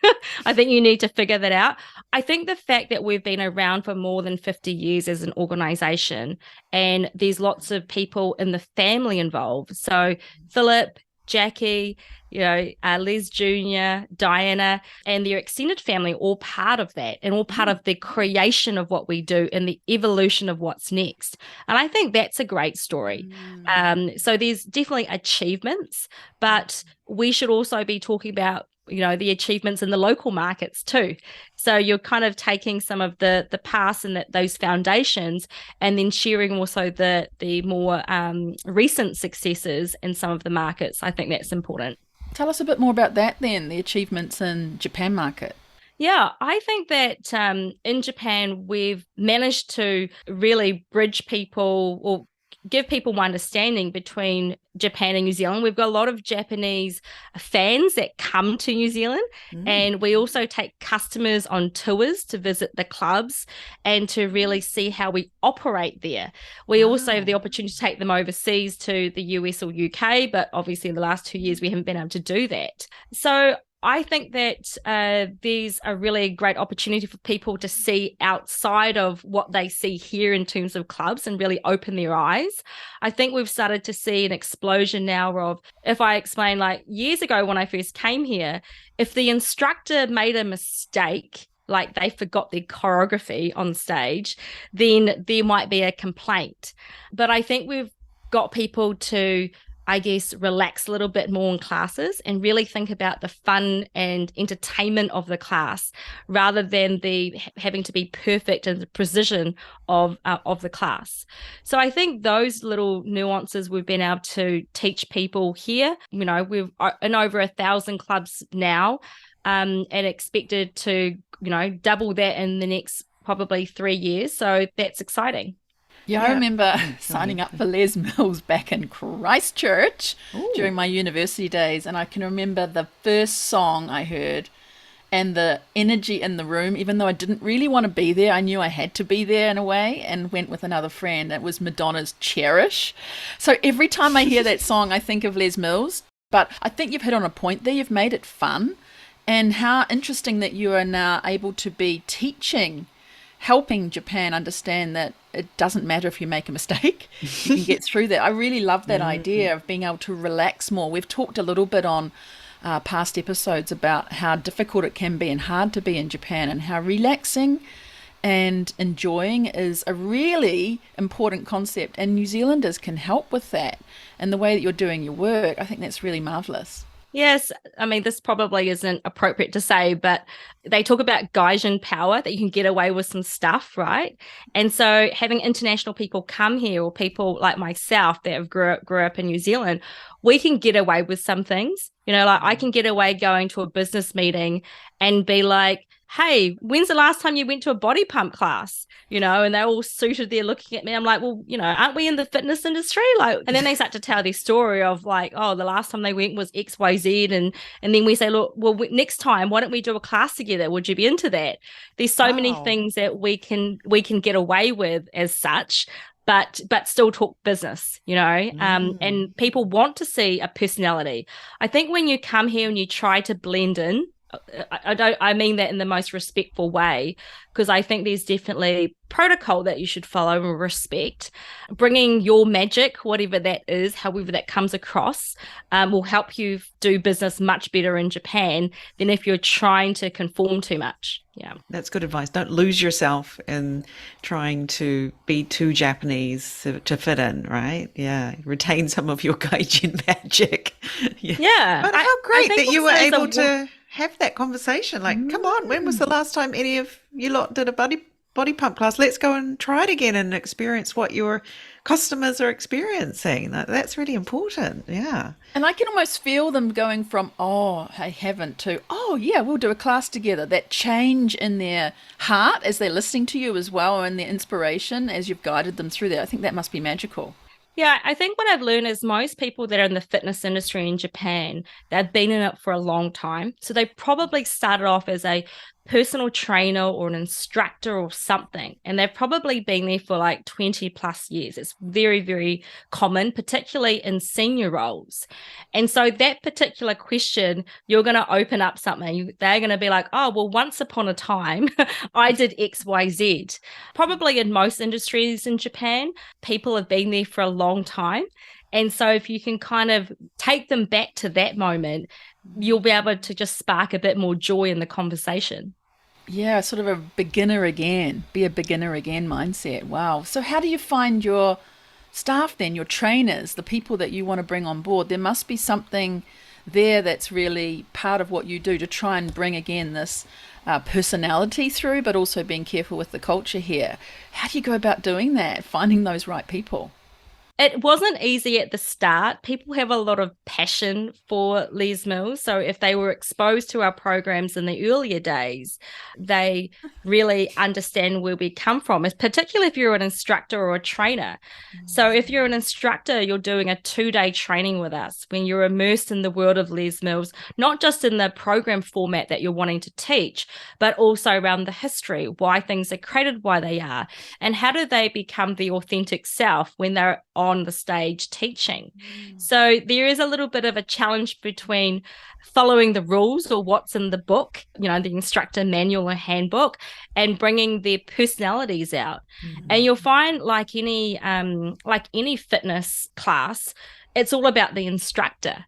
[SPEAKER 3] I think you need to figure that out. I think the fact that we've been around for more than 50 years as an organization, and there's lots of people in the family involved. So Philip, Jackie, Les Jr., Diana, and their extended family, all part of that, and all part of the creation of what we do and the evolution of what's next. And I think that's a great story. So there's definitely achievements, but we should also be talking about the achievements in the local markets too. So you're kind of taking some of the past and those foundations, and then sharing also the more recent successes in some of the markets. I think that's important.
[SPEAKER 2] Tell us a bit more about that then, the achievements in Japan market.
[SPEAKER 3] Yeah, I think that in Japan, we've managed to really bridge people, or give people more understanding between Japan and New Zealand. We've got a lot of Japanese fans that come to New Zealand, and we also take customers on tours to visit the clubs and to really see how we operate there. We also have the opportunity to take them overseas to the US or UK, but obviously in the last 2 years we haven't been able to do that. So I think that there's a really great opportunity for people to see outside of what they see here in terms of clubs, and really open their eyes. I think we've started to see an explosion now of, if I explain, like years ago when I first came here, if the instructor made a mistake, like they forgot their choreography on stage, then there might be a complaint. But I think we've got people to, I guess, relax a little bit more in classes and really think about the fun and entertainment of the class, rather than the having to be perfect and the precision of the class. So I think those little nuances we've been able to teach people here. We've in over 1,000 clubs now, and expected to, double that in the next probably 3 years. So that's exciting.
[SPEAKER 2] Yeah, I remember signing up for Les Mills back in Christchurch during my university days, and I can remember the first song I heard and the energy in the room. Even though I didn't really want to be there, I knew I had to be there in a way, and went with another friend. It was Madonna's Cherish. So every time I hear that song, I think of Les Mills. But I think you've hit on a point there. You've made it fun, and how interesting that you are now able to be teaching helping Japan understand that it doesn't matter if you make a mistake, you can get through that. I really love that idea of being able to relax more. We've talked a little bit on past episodes about how difficult it can be and hard to be in Japan, and how relaxing and enjoying is a really important concept, and New Zealanders can help with that. And the way that you're doing your work, I think that's really marvelous.
[SPEAKER 3] Yes, I mean, this probably isn't appropriate to say, but they talk about Gaijin power, that you can get away with some stuff, right? And so having international people come here, or people like myself that have grew up in New Zealand, we can get away with some things. Like I can get away going to a business meeting and be like, hey, when's the last time you went to a body pump class? And they're all suited there looking at me. I'm like, well, aren't we in the fitness industry? And then they start to tell their story of like, oh, the last time they went was XYZ. And then we say, look, well, next time, why don't we do a class together? Would you be into that? There's so many things that we can get away with as such, but still talk business, and people want to see a personality. I think when you come here and you try to blend in, I mean that in the most respectful way, because I think there's definitely protocol that you should follow and respect. Bringing your magic, whatever that is, however that comes across, will help you do business much better in Japan than if you're trying to conform too much. Yeah,
[SPEAKER 1] that's good advice. Don't lose yourself in trying to be too Japanese to fit in, right? Yeah, retain some of your Gaijin magic.
[SPEAKER 3] Yeah.
[SPEAKER 1] But how great that you were able to have that conversation. Like, come on, when was the last time any of you lot did a body pump class? Let's go and try it again and experience what your customers are experiencing. That's really important. Yeah.
[SPEAKER 2] And I can almost feel them going from, oh, I haven't, to, oh, yeah, we'll do a class together. That change in their heart as they're listening to you as well, and their inspiration as you've guided them through that. I think that must be magical.
[SPEAKER 3] Yeah, I think what I've learned is most people that are in the fitness industry in Japan, they've been in it for a long time. So they probably started off as a personal trainer or an instructor or something, and they've probably been there for like 20 plus years. It's very, very common, particularly in senior roles. And so that particular question, you're going to open up something. They're going to be like, oh, well, once upon a time, I did XYZ. Probably in most industries in Japan, people have been there for a long time. And so if you can kind of take them back to that moment, you'll be able to just spark a bit more joy in the conversation.
[SPEAKER 2] Yeah, sort of a beginner again, be a beginner again mindset. Wow. So how do you find your staff then, your trainers, the people that you want to bring on board? There must be something there that's really part of what you do to try and bring again this personality through, but also being careful with the culture here. How do you go about doing that, finding those right people?
[SPEAKER 3] It wasn't easy at the start. People have a lot of passion for Les Mills. So if they were exposed to our programs in the earlier days, they really understand where we come from, particularly if you're an instructor or a trainer. So if you're an instructor, you're doing a 2-day training with us when you're immersed in the world of Les Mills, not just in the program format that you're wanting to teach, but also around the history, why things are created, why they are, and how do they become the authentic self when they're on the stage teaching. So there is a little bit of a challenge between following the rules or what's in the book, the instructor manual or handbook, and bringing their personalities out. And you'll find like any fitness class, it's all about the instructor.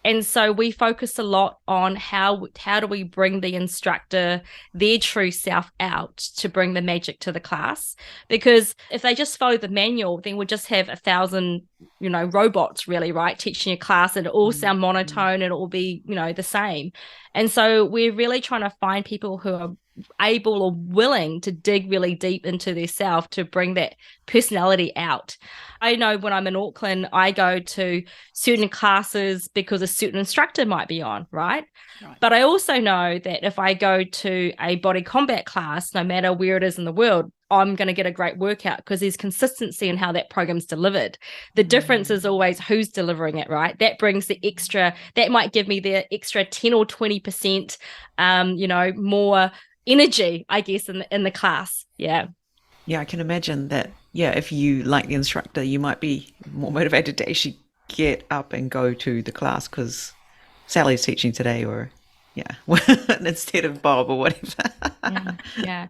[SPEAKER 3] And so we focus a lot on how do we bring the instructor, their true self out to bring the magic to the class. Because if they just follow the manual, then we'll just have 1,000, robots really, right, teaching a class, and it all sound monotone and it will be, the same. And so we're really trying to find people who are able or willing to dig really deep into their self to bring that personality out. I know when I'm in Auckland, I go to certain classes because a certain instructor might be on, right? But I also know that if I go to a body combat class, no matter where it is in the world, I'm going to get a great workout because there's consistency in how that program's delivered. The difference is always who's delivering it, right? That brings the extra, that might give me the extra 10 or 20%, more energy, I guess, in the class. Yeah.
[SPEAKER 1] Yeah, I can imagine that. Yeah, if you like the instructor, you might be more motivated to actually get up and go to the class because Sally's teaching today, or Yeah. Instead of Bob or whatever.
[SPEAKER 3] Yeah.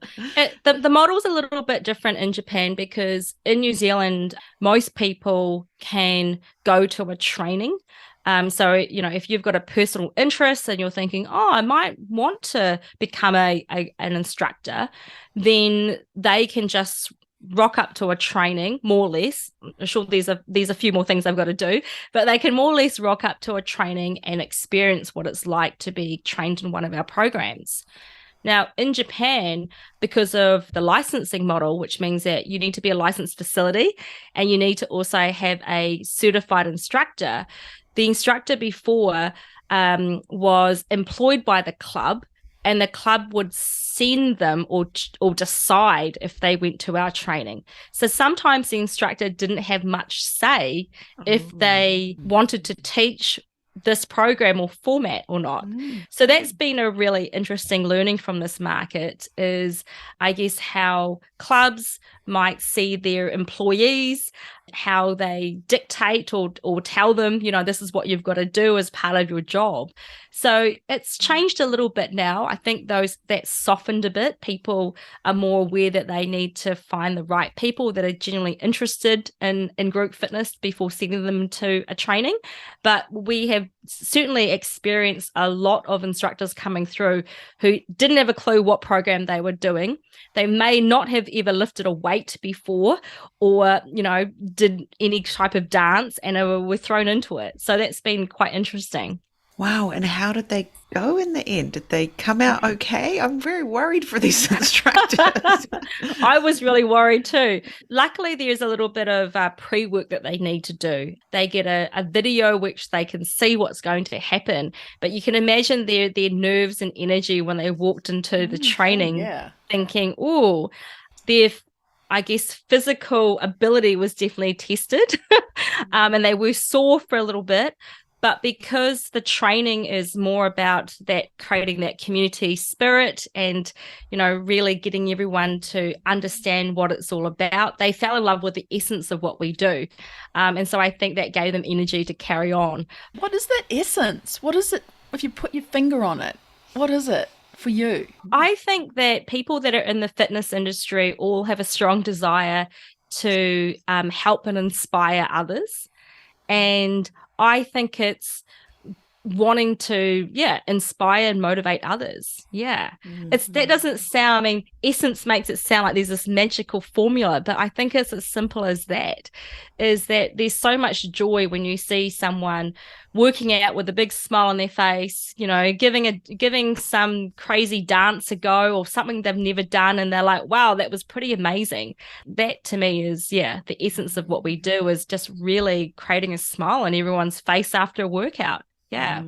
[SPEAKER 3] The model's a little bit different in Japan because in New Zealand, most people can go to a training. So, if you've got a personal interest and you're thinking, oh, I might want to become an instructor, then they can just rock up to a training, more or less. I'm sure there's a few more things I've got to do, but they can more or less rock up to a training and experience what it's like to be trained in one of our programs. Now, in Japan, because of the licensing model, which means that you need to be a licensed facility and you need to also have a certified instructor, the instructor before was employed by the club, and the club would send them or decide if they went to our training. So sometimes the instructor didn't have much say if they wanted to teach this program or format or not. So that's been a really interesting learning from this market is, I guess, how clubs might see their employees, how they dictate or tell them, this is what you've got to do as part of your job. So it's changed a little bit now. I think that's softened a bit. People are more aware that they need to find the right people that are genuinely interested in group fitness before sending them to a training. But we have certainly experienced a lot of instructors coming through who didn't have a clue what program they were doing. They may not have ever lifted a weight before or, did any type of dance and were thrown into it. So that's been quite interesting.
[SPEAKER 1] Wow. And how did they go in the end? Did they come out okay? I'm very worried for these instructors.
[SPEAKER 3] I was really worried too. Luckily, there's a little bit of pre-work that they need to do. They get a video which they can see what's going to happen. But you can imagine their nerves and energy when they walked into the training thinking, oh, their I guess physical ability was definitely tested and they were sore for a little bit. But because the training is more about that creating that community spirit and, really getting everyone to understand what it's all about, they fell in love with the essence of what we do. And so I think that gave them energy to carry on.
[SPEAKER 2] What is that essence? What is it, if you put your finger on it? What is it for you?
[SPEAKER 3] I think that people that are in the fitness industry all have a strong desire to help and inspire others. And I think it's wanting to, inspire and motivate others. Yeah. That doesn't sound, essence makes it sound like there's this magical formula, but I think it's as simple as that, is that there's so much joy when you see someone working out with a big smile on their face, giving some crazy dance a go or something they've never done. And they're like, wow, that was pretty amazing. That to me is, the essence of what we do is just really creating a smile on everyone's face after a workout. Yeah.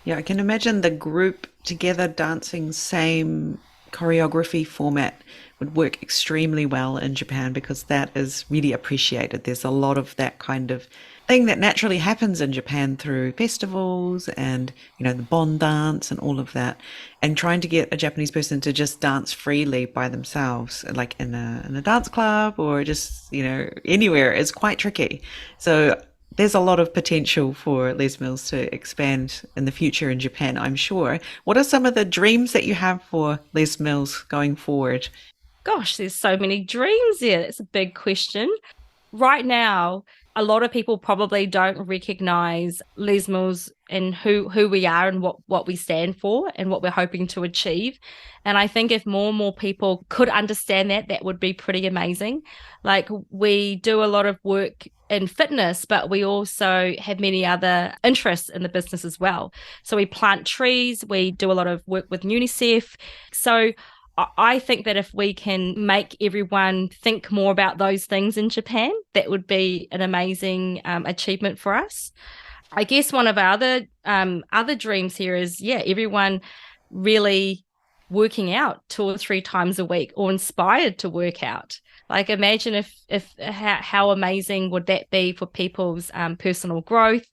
[SPEAKER 1] Yeah, I can imagine the group together dancing same choreography format would work extremely well in Japan because that is really appreciated. There's a lot of that kind of thing that naturally happens in Japan through festivals and, the Bon dance and all of that. And trying to get a Japanese person to just dance freely by themselves, like in a dance club or just, anywhere is quite tricky. So there's a lot of potential for Les Mills to expand in the future in Japan, I'm sure. What are some of the dreams that you have for Les Mills going forward?
[SPEAKER 3] Gosh, there's so many dreams there. That's a big question. Right now, a lot of people probably don't recognize Les Mills and who we are and what we stand for and what we're hoping to achieve. And I think if more and more people could understand that would be pretty amazing. Like, we do a lot of work in fitness, but we also have many other interests in the business as well. So we plant trees, we do a lot of work with UNICEF. So I think that if we can make everyone think more about those things in Japan, that would be an amazing achievement for us. I guess one of our other dreams here is, everyone really working out 2 or 3 times a week or inspired to work out. Like, imagine if how amazing would that be for people's personal growth.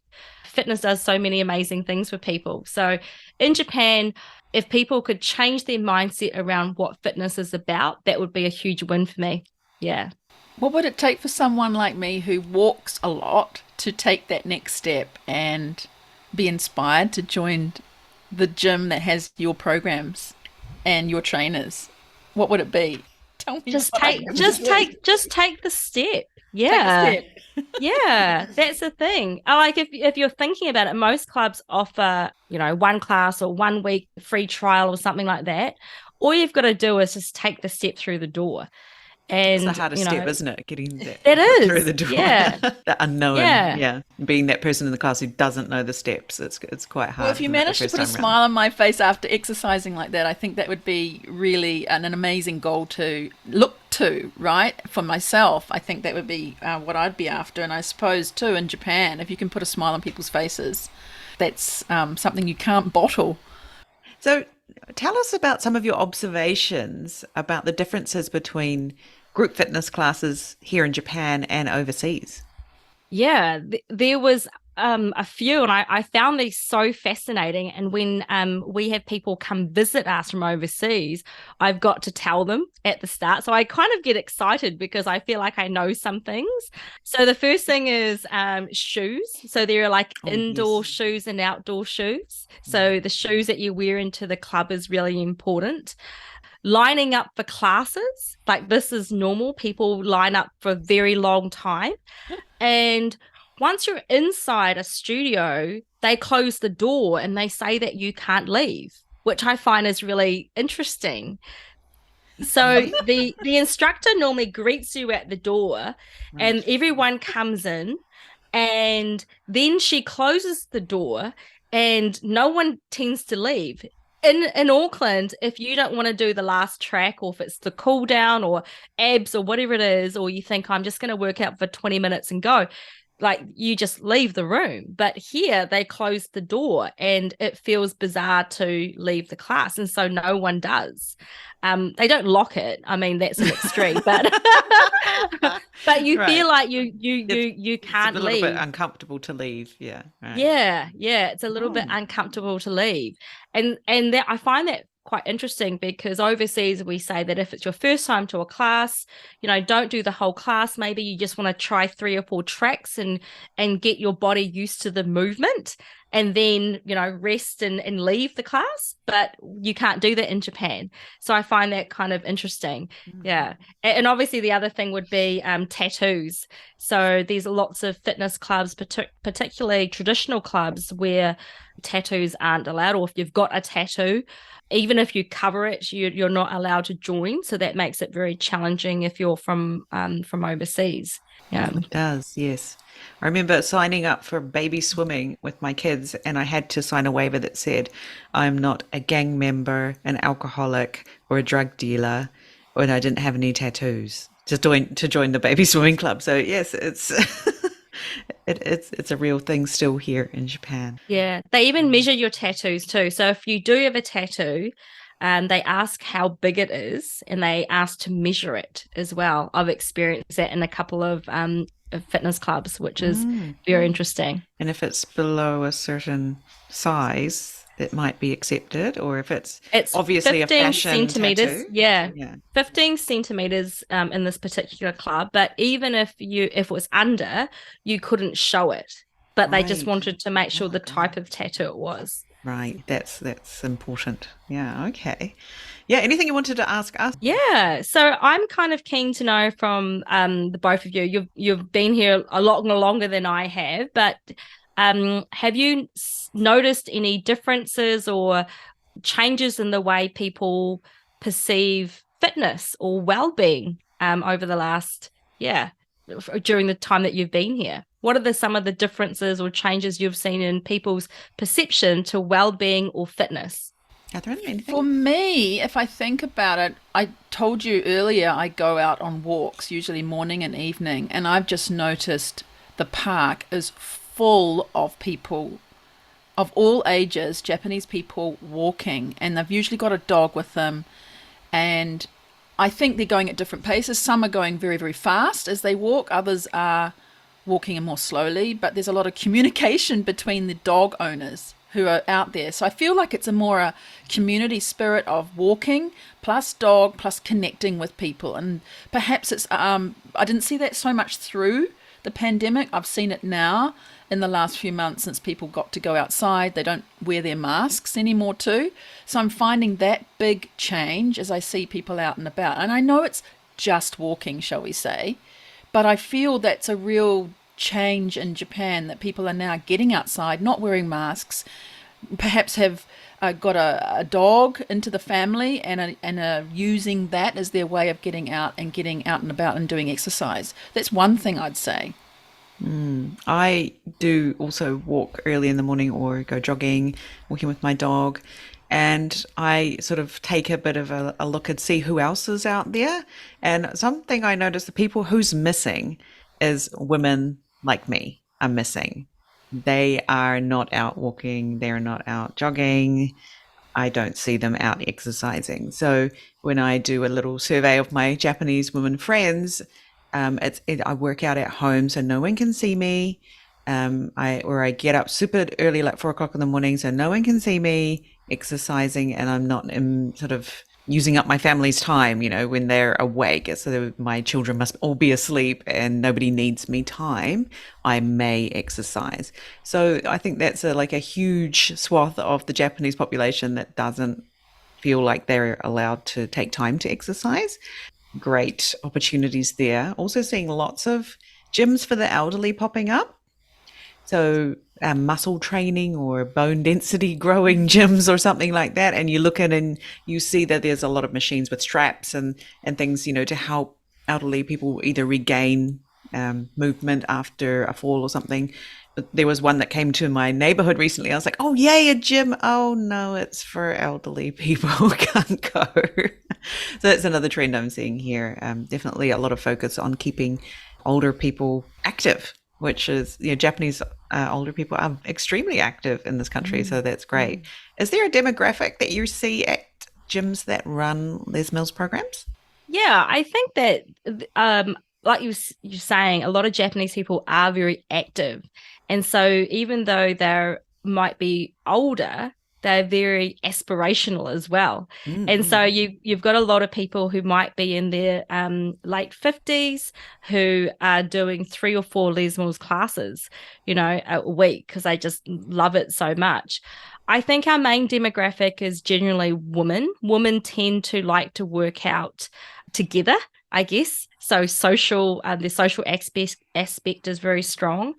[SPEAKER 3] Fitness does so many amazing things for people. So in Japan, if people could change their mindset around what fitness is about, that would be a huge win for me. Yeah.
[SPEAKER 2] What would it take for someone like me who walks a lot to take that next step and be inspired to join the gym that has your programs and your trainers, what would it be? Tell me
[SPEAKER 3] Just
[SPEAKER 2] what I
[SPEAKER 3] take
[SPEAKER 2] have to
[SPEAKER 3] just
[SPEAKER 2] do.
[SPEAKER 3] take just take the step.
[SPEAKER 2] Take the
[SPEAKER 3] Yeah.
[SPEAKER 2] step.
[SPEAKER 3] Yeah, that's the thing. I like if you're thinking about it, most clubs offer, one class or 1 week free trial or something like that. All you've got to do is just take the step through the door.
[SPEAKER 1] It's the
[SPEAKER 3] And,
[SPEAKER 1] hardest step, isn't it? Getting that
[SPEAKER 3] it
[SPEAKER 1] foot through
[SPEAKER 3] is.
[SPEAKER 1] the door,
[SPEAKER 3] Yeah.
[SPEAKER 1] the unknown.
[SPEAKER 3] Yeah.
[SPEAKER 1] Yeah, being that person in the class who doesn't know the steps, it's quite
[SPEAKER 2] Well,
[SPEAKER 1] hard,
[SPEAKER 2] if you
[SPEAKER 1] isn't it, the
[SPEAKER 2] manage to
[SPEAKER 1] first
[SPEAKER 2] put a
[SPEAKER 1] time around?
[SPEAKER 2] smile on my face after exercising like that, I think that would be really an amazing goal to look to, right? For myself, I think that would be what I'd be after. And I suppose, too, in Japan, if you can put a smile on people's faces, that's something you can't bottle.
[SPEAKER 1] So, tell us about some of your observations about the differences between group fitness classes here in Japan and overseas.
[SPEAKER 3] Yeah, there was a few, and I found these so fascinating. And when we have people come visit us from overseas, I've got to tell them at the start. So I kind of get excited because I feel like I know some things. So the first thing is shoes. So there are like
[SPEAKER 1] Oh,
[SPEAKER 3] indoor
[SPEAKER 1] yes.
[SPEAKER 3] shoes and outdoor shoes. So the shoes that you wear into the club is really important. Lining up for classes, like this is normal. People line up for a very long time. And once you're inside a studio, they close the door and they say that you can't leave, which I find is really interesting. So the instructor normally greets you at the door
[SPEAKER 1] Right.
[SPEAKER 3] and everyone comes in, and then she closes the door and no one tends to leave. In Auckland, if you don't want to do the last track, or if it's the cool down or abs or whatever it is, or you think I'm just going to work out for 20 minutes and go, like you just leave the room. But here they close the door and it feels bizarre to leave the class, and so no one does. They don't lock it. I mean, that's an extreme, but but you
[SPEAKER 1] Right.
[SPEAKER 3] feel like you
[SPEAKER 1] It's a
[SPEAKER 3] can't
[SPEAKER 1] little bit
[SPEAKER 3] leave.
[SPEAKER 1] uncomfortable to leave. Yeah. Right.
[SPEAKER 3] Yeah, it's a little bit
[SPEAKER 1] Oh.
[SPEAKER 3] uncomfortable to leave. And that I find that quite interesting, because overseas we say that if it's your first time to a class, don't do the whole class. Maybe you just want to try 3 or 4 tracks and get your body used to the movement, and then, rest and leave the class. But you can't do that in Japan. So I find that kind of interesting.
[SPEAKER 1] Mm.
[SPEAKER 3] Yeah. And obviously the other thing would be tattoos. So there's lots of fitness clubs, particularly traditional clubs, where tattoos aren't allowed, or if you've got a tattoo, even if you cover it, you're not allowed to join. So that makes it very challenging if you're from overseas. Yeah.
[SPEAKER 1] It does, yes. I remember signing up for baby swimming with my kids, and I had to sign a waiver that said, I'm not a gang member, an alcoholic, or a drug dealer, and I didn't have any tattoos to join the baby swimming club. So yes, it's it's a real thing still here in Japan.
[SPEAKER 3] Yeah, they even measure your tattoos too. So if you do have a tattoo, they ask how big it is, and they ask to measure it as well. I've experienced that in a couple of fitness clubs, which is
[SPEAKER 1] Mm.
[SPEAKER 3] very interesting.
[SPEAKER 1] And if it's below a certain size, it might be accepted, or if it's
[SPEAKER 3] It's
[SPEAKER 1] obviously a
[SPEAKER 3] 15
[SPEAKER 1] fashion
[SPEAKER 3] centimeters.
[SPEAKER 1] tattoo.
[SPEAKER 3] Yeah.
[SPEAKER 1] Yeah.
[SPEAKER 3] 15 centimeters in this particular club. But even if it was under, you couldn't show it. But they just
[SPEAKER 1] Right.
[SPEAKER 3] wanted to make
[SPEAKER 1] Oh
[SPEAKER 3] sure
[SPEAKER 1] my
[SPEAKER 3] the type
[SPEAKER 1] God.
[SPEAKER 3] of tattoo it was.
[SPEAKER 1] Right. That's important. Yeah. Okay. Yeah. Anything you wanted to ask us?
[SPEAKER 3] Yeah, so I'm kind of keen to know from the both of you. You've been here a lot longer than I have, but have you noticed any differences or changes in the way people perceive fitness or well-being over the last, yeah, during the time that you've been here? What are some of the differences or changes you've seen in people's perception to well-being or fitness?
[SPEAKER 1] Catherine,
[SPEAKER 2] For
[SPEAKER 1] anything?
[SPEAKER 2] me, if I think about it, I told you earlier I go out on walks, usually morning and evening, and I've just noticed the park is full of people of all ages, Japanese people walking, and they've usually got a dog with them. And I think they're going at different paces. Some are going very, very fast as they walk, others are walking more slowly, but there's a lot of communication between the dog owners who are out there. So I feel like it's a community spirit of walking plus dog plus connecting with people. And perhaps it's I didn't see that so much through the pandemic. I've seen it now in the last few months since people got to go outside. They don't wear their masks anymore too. So I'm finding that big change as I see people out and about. And I know it's just walking, shall we say, but I feel that's a real change in Japan, that people are now getting outside, not wearing masks, perhaps have got a dog into the family and are using that as their way of getting out and about and doing exercise. That's one thing I'd say.
[SPEAKER 1] I do also walk early in the morning or go jogging, walking with my dog. And I sort of take a bit of a look and see who else is out there. And something I noticed, the people who's missing is women like me are missing. They are not out walking, they're not out jogging. I don't see them out exercising. So when I do a little survey of my Japanese women friends, I work out at home, so no one can see me. I get up super early, like 4 o'clock in the morning, so no one can see me exercising, and I'm not sort of using up my family's time, when they're awake. So my children must all be asleep and nobody needs me time. I may exercise. So I think that's like a huge swath of the Japanese population that doesn't feel like they're allowed to take time to exercise. Great opportunities there. Also seeing lots of gyms for the elderly popping up. So muscle training or bone density growing gyms or something like that. And you look in and you see that there's a lot of machines with straps and things, to help elderly people either regain movement after a fall or something. But there was one that came to my neighborhood recently. I was like, oh, yay, a gym. Oh, no, it's for elderly people who can't go. So that's another trend I'm seeing here. Definitely a lot of focus on keeping older people active, which is, Japanese older people are extremely active in this country. So that's great. Is there a demographic that you see at gyms that run Les Mills programs?
[SPEAKER 3] Yeah, I think that like you're saying, a lot of Japanese people are very active. And so even though they might be older, they're very aspirational as well. And so you've got a lot of people who might be in their late 50s who are doing 3 or 4 Les Mills classes, a week, because they just love it so much. I think our main demographic is generally women. Women tend to like to work out together, I guess. So the social aspect is very strong.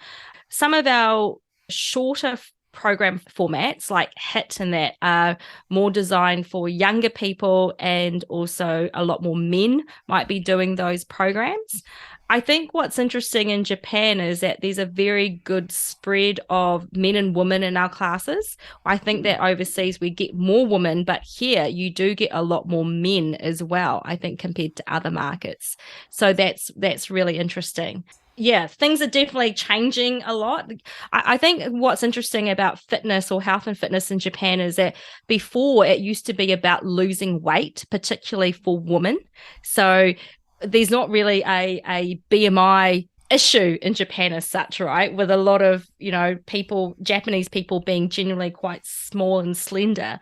[SPEAKER 3] Some of our shorter program formats like HIT and that are more designed for younger people, and also a lot more men might be doing those programs. I think what's interesting in Japan is that there's a very good spread of men and women in our classes. I think that overseas we get more women, but here you do get a lot more men as well, I think, compared to other markets. So that's really interesting. Yeah, things are definitely changing a lot. I think what's interesting about fitness or health and fitness in Japan is that before it used to be about losing weight, particularly for women. So there's not really a BMI issue in Japan as such, right? With a lot of, Japanese people being generally quite small and slender.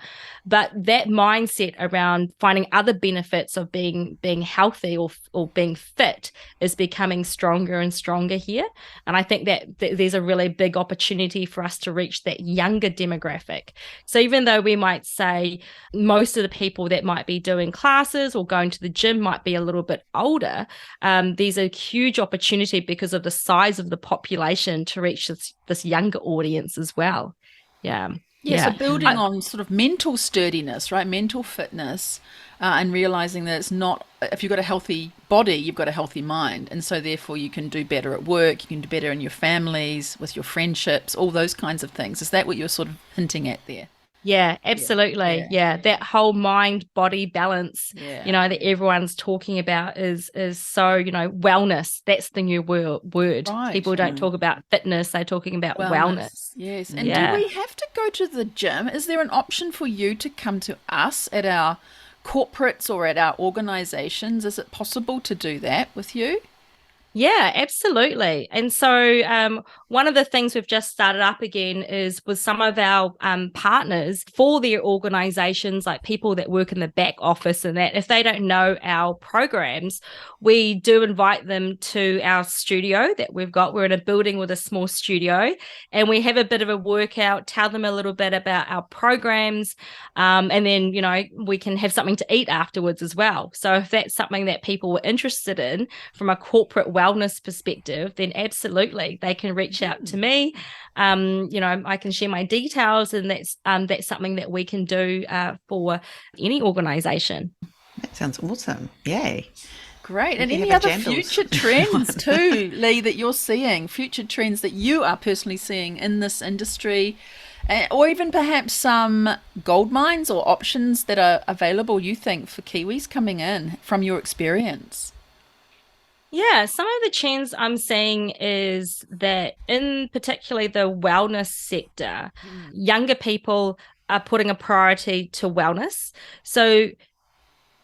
[SPEAKER 3] But that mindset around finding other benefits of being healthy or being fit is becoming stronger and stronger here. And I think that there's a really big opportunity for us to reach that younger demographic. So even though we might say most of the people that might be doing classes or going to the gym might be a little bit older, there's a huge opportunity because of the size of the population to reach this younger audience as well. Yeah.
[SPEAKER 2] So building on sort of mental sturdiness, right? Mental fitness, and realizing that it's not, if you've got a healthy body, you've got a healthy mind. And so therefore you can do better at work, you can do better in your families, with your friendships, all those kinds of things. Is that what you're sort of hinting at there?
[SPEAKER 3] Yeah, absolutely. Yeah. That whole mind body balance, that everyone's talking about is so, wellness. That's the new word.
[SPEAKER 2] Right.
[SPEAKER 3] People don't talk about fitness, they're talking about wellness.
[SPEAKER 2] Yes. And do we have to go to the gym? Is there an option for you to come to us at our corporates or at our organizations? Is it possible to do that with you?
[SPEAKER 3] Yeah, absolutely. And so one of the things we've just started up again is with some of our partners for their organizations, like people that work in the back office and that, if they don't know our programs, we do invite them to our studio that we've got. We're in a building with a small studio, and we have a bit of a workout, tell them a little bit about our programs, and then, we can have something to eat afterwards as well. So if that's something that people were interested in from a corporate wellness perspective, then absolutely they can reach out to me. I can share my details, and that's something that we can do for any organization.
[SPEAKER 1] That sounds awesome. Yay.
[SPEAKER 2] Great. And any other future trends too, Ly, that you're seeing, future trends that you are personally seeing in this industry, or even perhaps some gold mines or options that are available, you think, for Kiwis coming in from your experience?
[SPEAKER 3] Yeah, some of the trends I'm seeing is that in particularly the wellness sector, younger people are putting a priority to wellness. So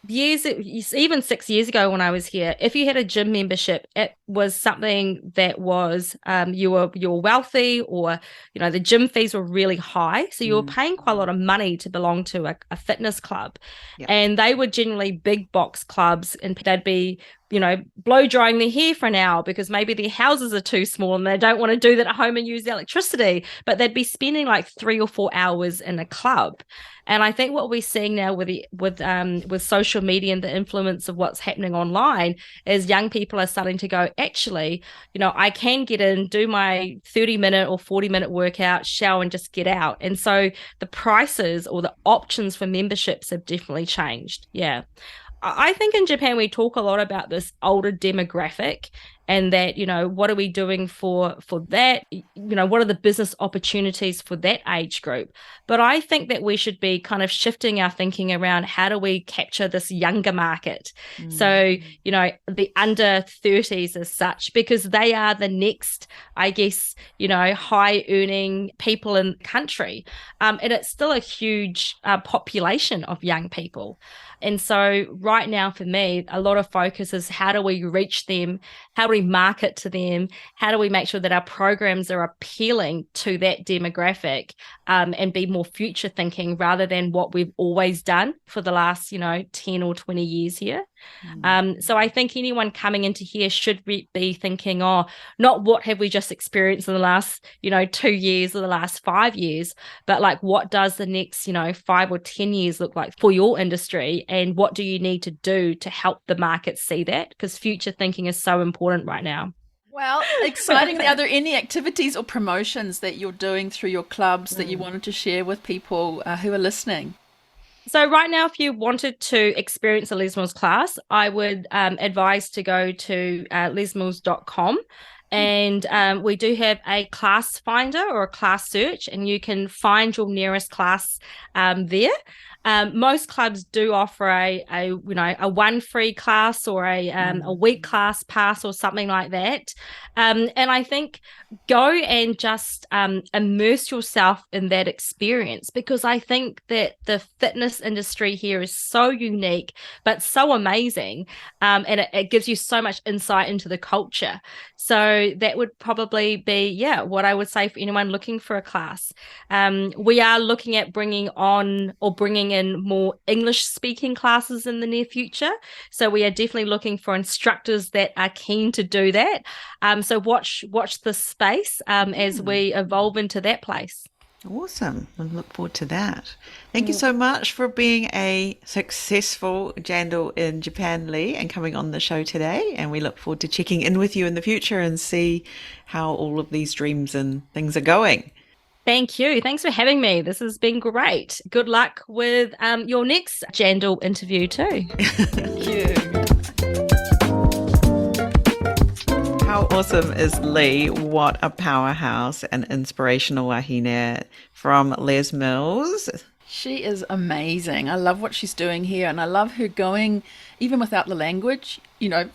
[SPEAKER 3] even 6 years ago when I was here, if you had a gym membership, it was something that was you were wealthy, or the gym fees were really high, so you were paying quite a lot of money to belong to a fitness club. Yep. And they were generally big box clubs, and they'd be blow drying their hair for an hour because maybe their houses are too small and they don't want to do that at home and use the electricity, but they'd be spending like 3 or 4 hours in a club. And I think what we're seeing now with social media and the influence of what's happening online is young people are starting to go, actually, I can get in, do my 30-minute or 40-minute workout, shower, and just get out. And so the prices or the options for memberships have definitely changed. Yeah. I think in Japan, we talk a lot about this older demographic, and that, what are we doing for that? What are the business opportunities for that age group? But I think that we should be kind of shifting our thinking around how do we capture this younger market? So, the under 30s as such, because they are the next, I guess, high earning people in the country. And it's still a huge population of young people. And so right now for me, a lot of focus is how do we reach them? How do we market to them? How do we make sure that our programs are appealing to that demographic, and be more future thinking rather than what we've always done for the last, 10 or 20 years here. So I think anyone coming into here should be thinking, not what have we just experienced in the last, 2 years or the last 5 years, but like what does the next, 5 or 10 years look like for your industry, and what do you need to do to help the market see that? Because future thinking is so important right now.
[SPEAKER 2] Well, excitingly, are there any activities or promotions that you're doing through your clubs that you wanted to share with people who are listening?
[SPEAKER 3] So right now, if you wanted to experience a Les Mills class, I would advise to go to lesmills.com. And we do have a class finder or a class search, and you can find your nearest class there. Most clubs do offer a one free class or a week class pass or something like that. And I think go and just immerse yourself in that experience, because I think that the fitness industry here is so unique but so amazing, and it gives you so much insight into the culture. So that would probably be what I would say for anyone looking for a class. We are looking at bringing in more English speaking classes in the near future, so we are definitely looking for instructors that are keen to do that. So watch the space as we evolve into that place.
[SPEAKER 1] Awesome. I look forward to that. Thank you so much for being a successful jandal in Japan, Ly, and coming on the show today. And we look forward to checking in with you in the future and see how all of these dreams and things are going.
[SPEAKER 3] Thank you. Thanks for having me. This has been great. Good luck with your next jandal interview too.
[SPEAKER 2] Thank you.
[SPEAKER 1] How awesome is Ly? What a powerhouse and inspirational wahine from Les Mills.
[SPEAKER 2] She is amazing. I love what she's doing here, and I love her going, even without the language,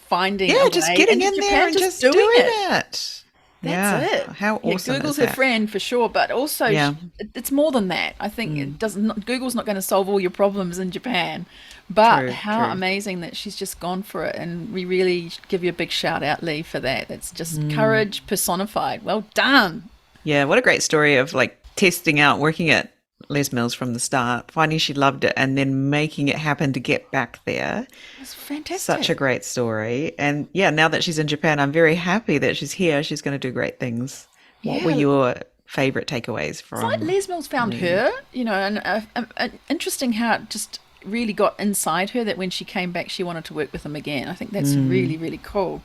[SPEAKER 2] finding a
[SPEAKER 1] just
[SPEAKER 2] way
[SPEAKER 1] getting
[SPEAKER 2] into
[SPEAKER 1] in
[SPEAKER 2] Japan,
[SPEAKER 1] there and just doing it.
[SPEAKER 2] That's
[SPEAKER 1] Yeah.
[SPEAKER 2] it.
[SPEAKER 1] How
[SPEAKER 2] Yeah,
[SPEAKER 1] awesome is
[SPEAKER 2] Google's her
[SPEAKER 1] that?
[SPEAKER 2] friend for sure, but also
[SPEAKER 1] Yeah.
[SPEAKER 2] it's more than that. I think it doesn't. Google's not going to solve all your problems in Japan, but
[SPEAKER 1] True,
[SPEAKER 2] how
[SPEAKER 1] true.
[SPEAKER 2] amazing that she's just gone for it, and we really give you a big shout out, Lee, for that. That's just courage personified. Well done.
[SPEAKER 1] Yeah, what a great story of like testing out, working at Les Mills from the start, finding she loved it, and then making it happen to get back there.
[SPEAKER 2] It's
[SPEAKER 1] Such a
[SPEAKER 2] fantastic.
[SPEAKER 1] great story. And yeah, now that she's in Japan, I'm very happy that she's here. She's going to do great things. What were
[SPEAKER 2] Yeah,
[SPEAKER 1] your favorite takeaways
[SPEAKER 2] it's like
[SPEAKER 1] from
[SPEAKER 2] Les Mills found
[SPEAKER 1] learning?
[SPEAKER 2] her, and interesting how it just really got inside her that when she came back, she wanted to work with them again. I think that's really, really cool.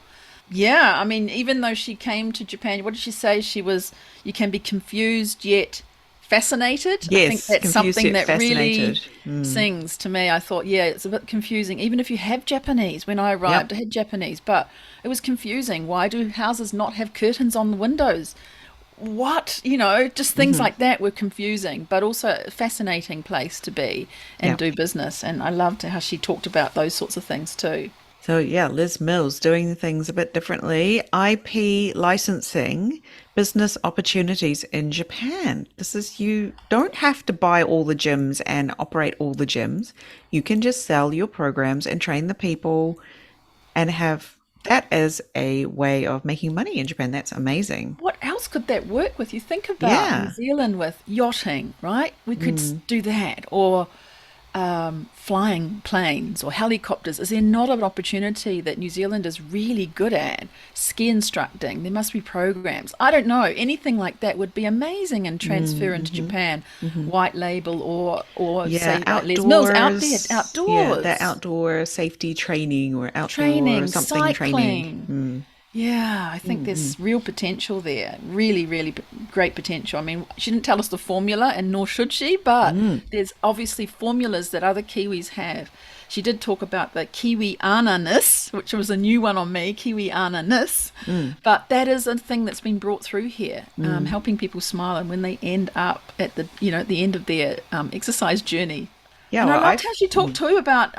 [SPEAKER 2] Yeah, I mean, even though she came to Japan, what did she say? You can be confused yet fascinated. I think
[SPEAKER 1] Yes,
[SPEAKER 2] that's
[SPEAKER 1] confused
[SPEAKER 2] something
[SPEAKER 1] yet
[SPEAKER 2] that really
[SPEAKER 1] fascinated.
[SPEAKER 2] sings to me. I thought, yeah, it's a bit confusing. Even if you have Japanese, when I arrived,
[SPEAKER 1] Yep.
[SPEAKER 2] I had Japanese, but it was confusing. Why do houses not have curtains on the windows? What, just things like that were confusing, but also a fascinating place to be and
[SPEAKER 1] Yep.
[SPEAKER 2] do business. And I loved how she talked about those sorts of things too.
[SPEAKER 1] So yeah, Liz Mills doing things a bit differently. IP licensing, business opportunities in Japan. This is you don't have to buy all the gyms and operate all the gyms. You can just sell your programs and train the people and have that as a way of making money in Japan. That's amazing.
[SPEAKER 2] What else could that work with? You think about New
[SPEAKER 1] Yeah.
[SPEAKER 2] Zealand with yachting, right? We could do that, or flying planes or helicopters. Is there not an opportunity that New Zealand is really good at? Ski instructing. There must be programs. I don't know. Anything like that would be amazing and transfer into Japan. White label or
[SPEAKER 1] Yeah,
[SPEAKER 2] say like Les Mills out there,
[SPEAKER 1] outdoors. Yeah, that
[SPEAKER 2] outdoors.
[SPEAKER 1] outdoor safety training or outdoor
[SPEAKER 2] Training,
[SPEAKER 1] something training.
[SPEAKER 2] cycling. Yeah, I think there's real potential there. Really, really great potential. I mean, she didn't tell us the formula, and nor should she, but there's obviously formulas that other Kiwis have. She did talk about the Kiwi Ananess, which was a new one on me, Kiwi Ananess. But that is a thing that's been brought through here, helping people smile, and when they end up at at the end of their exercise journey.
[SPEAKER 1] Yeah,
[SPEAKER 2] And I
[SPEAKER 1] well,
[SPEAKER 2] loved how she talked too about,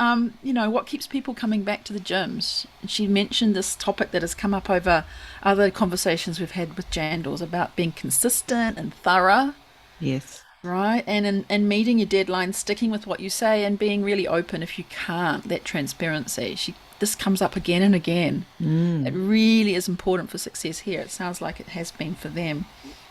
[SPEAKER 2] what keeps people coming back to the gyms. And she mentioned this topic that has come up over other conversations we've had with Jandals about being consistent and thorough,
[SPEAKER 1] yes.
[SPEAKER 2] right? And meeting your deadlines, sticking with what you say, and being really open if you can't. That transparency. This comes up again and again. It really is important for success here. It sounds like it has been for them.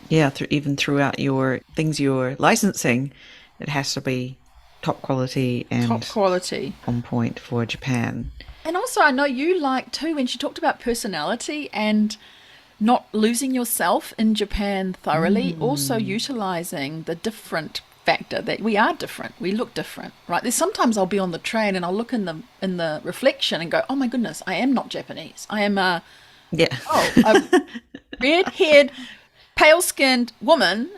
[SPEAKER 1] Yeah, even throughout your things you're licensing, it has to be top quality
[SPEAKER 2] Top
[SPEAKER 1] and
[SPEAKER 2] quality.
[SPEAKER 1] on point for Japan.
[SPEAKER 2] And also, I know you like too when she talked about personality and not losing yourself in Japan thoroughly, also utilizing the different factor that we are different, we look different, right? There's sometimes I'll be on the train and I'll look in the reflection and go, oh my goodness, I am not Japanese. I am
[SPEAKER 1] Yeah.
[SPEAKER 2] a red-haired, pale-skinned woman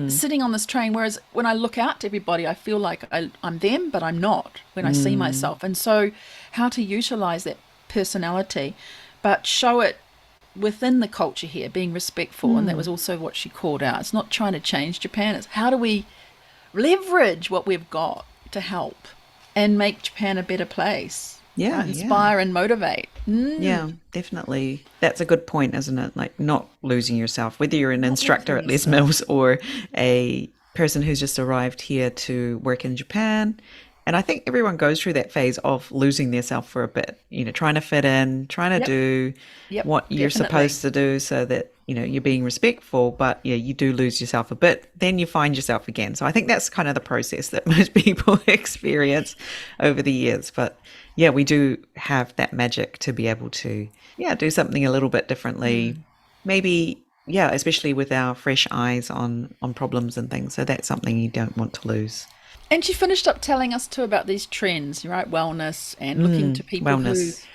[SPEAKER 2] sitting on this train, whereas when I look out to everybody, I feel like I'm them, but I'm not when I see myself. And so how to utilize that personality, but show it within the culture here, being respectful. And that was also what she called out. It's not trying to change Japan. It's how do we leverage what we've got to help and make Japan a better place?
[SPEAKER 1] Yeah,
[SPEAKER 2] Right?
[SPEAKER 1] yeah.
[SPEAKER 2] Inspire and motivate.
[SPEAKER 1] Yeah, definitely. That's a good point, isn't it? Like not losing yourself, whether you're an
[SPEAKER 2] Not
[SPEAKER 1] instructor
[SPEAKER 2] losing
[SPEAKER 1] at Les
[SPEAKER 2] yourself.
[SPEAKER 1] Mills or a person who's just arrived here to work in Japan. And I think everyone goes through that phase of losing their self for a bit, trying to fit in, trying to
[SPEAKER 2] Yep.
[SPEAKER 1] do
[SPEAKER 2] Yep.
[SPEAKER 1] what you're
[SPEAKER 2] Definitely.
[SPEAKER 1] supposed to do so that, you're being respectful, but yeah, you do lose yourself a bit. Then you find yourself again. So I think that's kind of the process that most people experience over the years. But yeah, we do have that magic to be able to, yeah, do something a little bit differently. Maybe, yeah, especially with our fresh eyes on problems and things. So that's something you don't want to lose.
[SPEAKER 2] And she finished up telling us too about these trends, right? Wellness and looking to people who,
[SPEAKER 1] Wellness.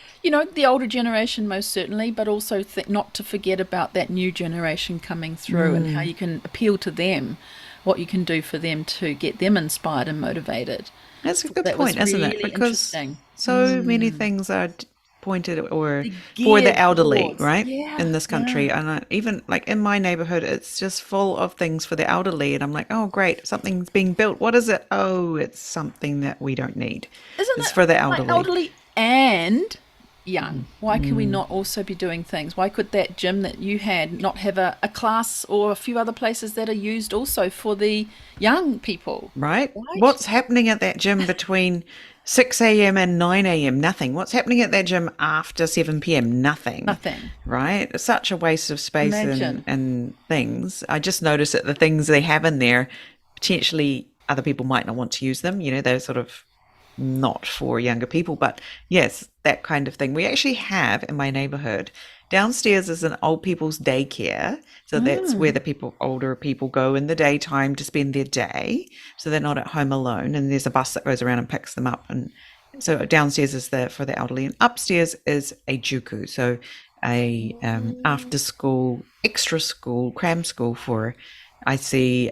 [SPEAKER 2] the older generation most certainly, but also not to forget about that new generation coming through and how you can appeal to them, what you can do for them to get them inspired and motivated.
[SPEAKER 1] That's a good
[SPEAKER 2] That was
[SPEAKER 1] point, isn't it?
[SPEAKER 2] really
[SPEAKER 1] Because
[SPEAKER 2] interesting.
[SPEAKER 1] so many things are pointed or
[SPEAKER 2] They're
[SPEAKER 1] for the
[SPEAKER 2] geared
[SPEAKER 1] elderly,
[SPEAKER 2] towards,
[SPEAKER 1] right?
[SPEAKER 2] yeah,
[SPEAKER 1] In this
[SPEAKER 2] yeah.
[SPEAKER 1] country. And even like in my neighborhood, it's just full of things for the elderly. And I'm like, oh, great, something's being built. What is it? Oh, it's something that we don't need.
[SPEAKER 2] Isn't
[SPEAKER 1] It's
[SPEAKER 2] it
[SPEAKER 1] for the
[SPEAKER 2] like
[SPEAKER 1] elderly.
[SPEAKER 2] elderly and young? Why could we not also be doing things? Why could that gym that you had not have a class or a few other places that are used also for the young people?
[SPEAKER 1] Right? What's happening at that gym between 6 a.m. and 9 a.m.? Nothing. What's happening at that gym after 7 p.m.? Nothing.
[SPEAKER 2] Nothing.
[SPEAKER 1] Right? It's such a waste of space
[SPEAKER 2] Imagine.
[SPEAKER 1] and things. I just noticed that the things they have in there, potentially other people might not want to use them. They're sort of not for younger people, but yes, that kind of thing. We actually have in my neighborhood, downstairs is an old people's daycare. So that's where the older people go in the daytime to spend their day. So they're not at home alone. And there's a bus that goes around and picks them up. And so downstairs is for the elderly, and upstairs is a juku. So a after school, extra school, cram school for, I see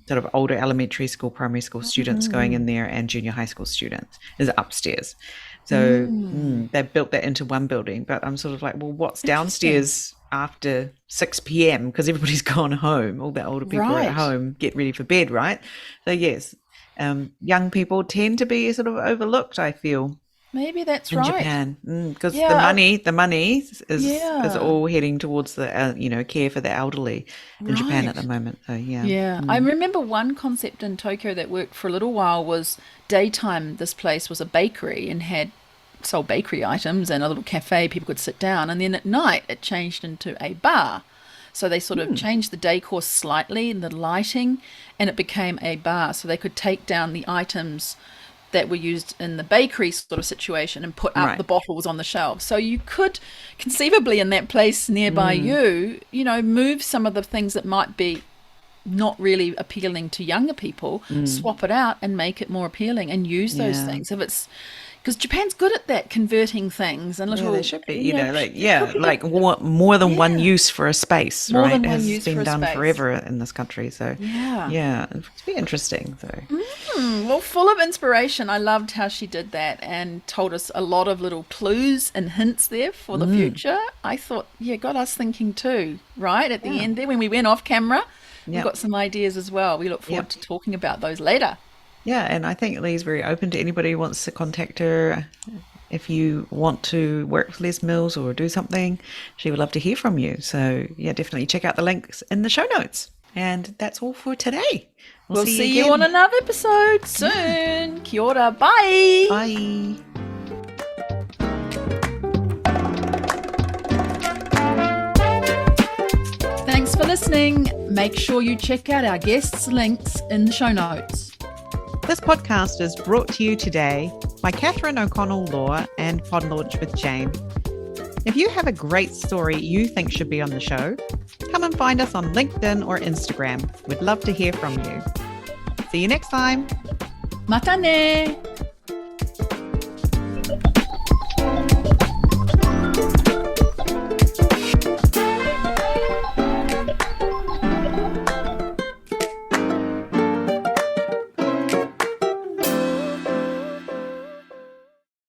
[SPEAKER 1] sort of older elementary school, primary school students going in there, and junior high school students is upstairs. So they've built that into one building. But I'm sort of like, well, what's downstairs after 6 p.m. because everybody's gone home. All the older people are at home, get ready for bed, right? So yes, young people tend to be sort of overlooked, I feel.
[SPEAKER 2] Maybe that's
[SPEAKER 1] in
[SPEAKER 2] right.
[SPEAKER 1] Japan, because the money is all heading towards the care for the elderly in Japan at the moment. So
[SPEAKER 2] yeah. I remember one concept in Tokyo that worked for a little while was daytime. This place was a bakery and had sold bakery items and a little cafe people could sit down, and then at night it changed into a bar. So they sort of changed the decor slightly and the lighting, and it became a bar. So they could take down the items that were used in the bakery sort of situation and put up the bottles on the shelves. So you could conceivably in that place nearby you move some of the things that might be not really appealing to younger people, swap it out and make it more appealing and use those things. If it's because Japan's good at that, converting things and little.
[SPEAKER 1] They should be, like more than one use for a space,
[SPEAKER 2] more
[SPEAKER 1] right?
[SPEAKER 2] Than
[SPEAKER 1] it
[SPEAKER 2] one
[SPEAKER 1] has
[SPEAKER 2] use
[SPEAKER 1] been
[SPEAKER 2] for a
[SPEAKER 1] done
[SPEAKER 2] space.
[SPEAKER 1] forever in this country, so it's be interesting. So
[SPEAKER 2] well, full of inspiration. I loved how she did that and told us a lot of little clues and hints there for the future. I thought, got us thinking too, right? At the end there, when we went off camera, we got some ideas as well. We look forward to talking about those later.
[SPEAKER 1] Yeah, and I think Lee's very open to anybody who wants to contact her. If you want to work with Les Mills or do something, she would love to hear from you. So, definitely check out the links in the show notes. And that's all for today.
[SPEAKER 2] We'll see you on another episode soon. Kia ora, bye.
[SPEAKER 1] Bye.
[SPEAKER 2] Thanks for listening. Make sure you check out our guests' links in the show notes.
[SPEAKER 1] This podcast is brought to you today by Catherine O'Connell Law and Pod Launch with Jane. If you have a great story you think should be on the show, come and find us on LinkedIn or Instagram. We'd love to hear from you. See you next time.
[SPEAKER 2] Mata ne!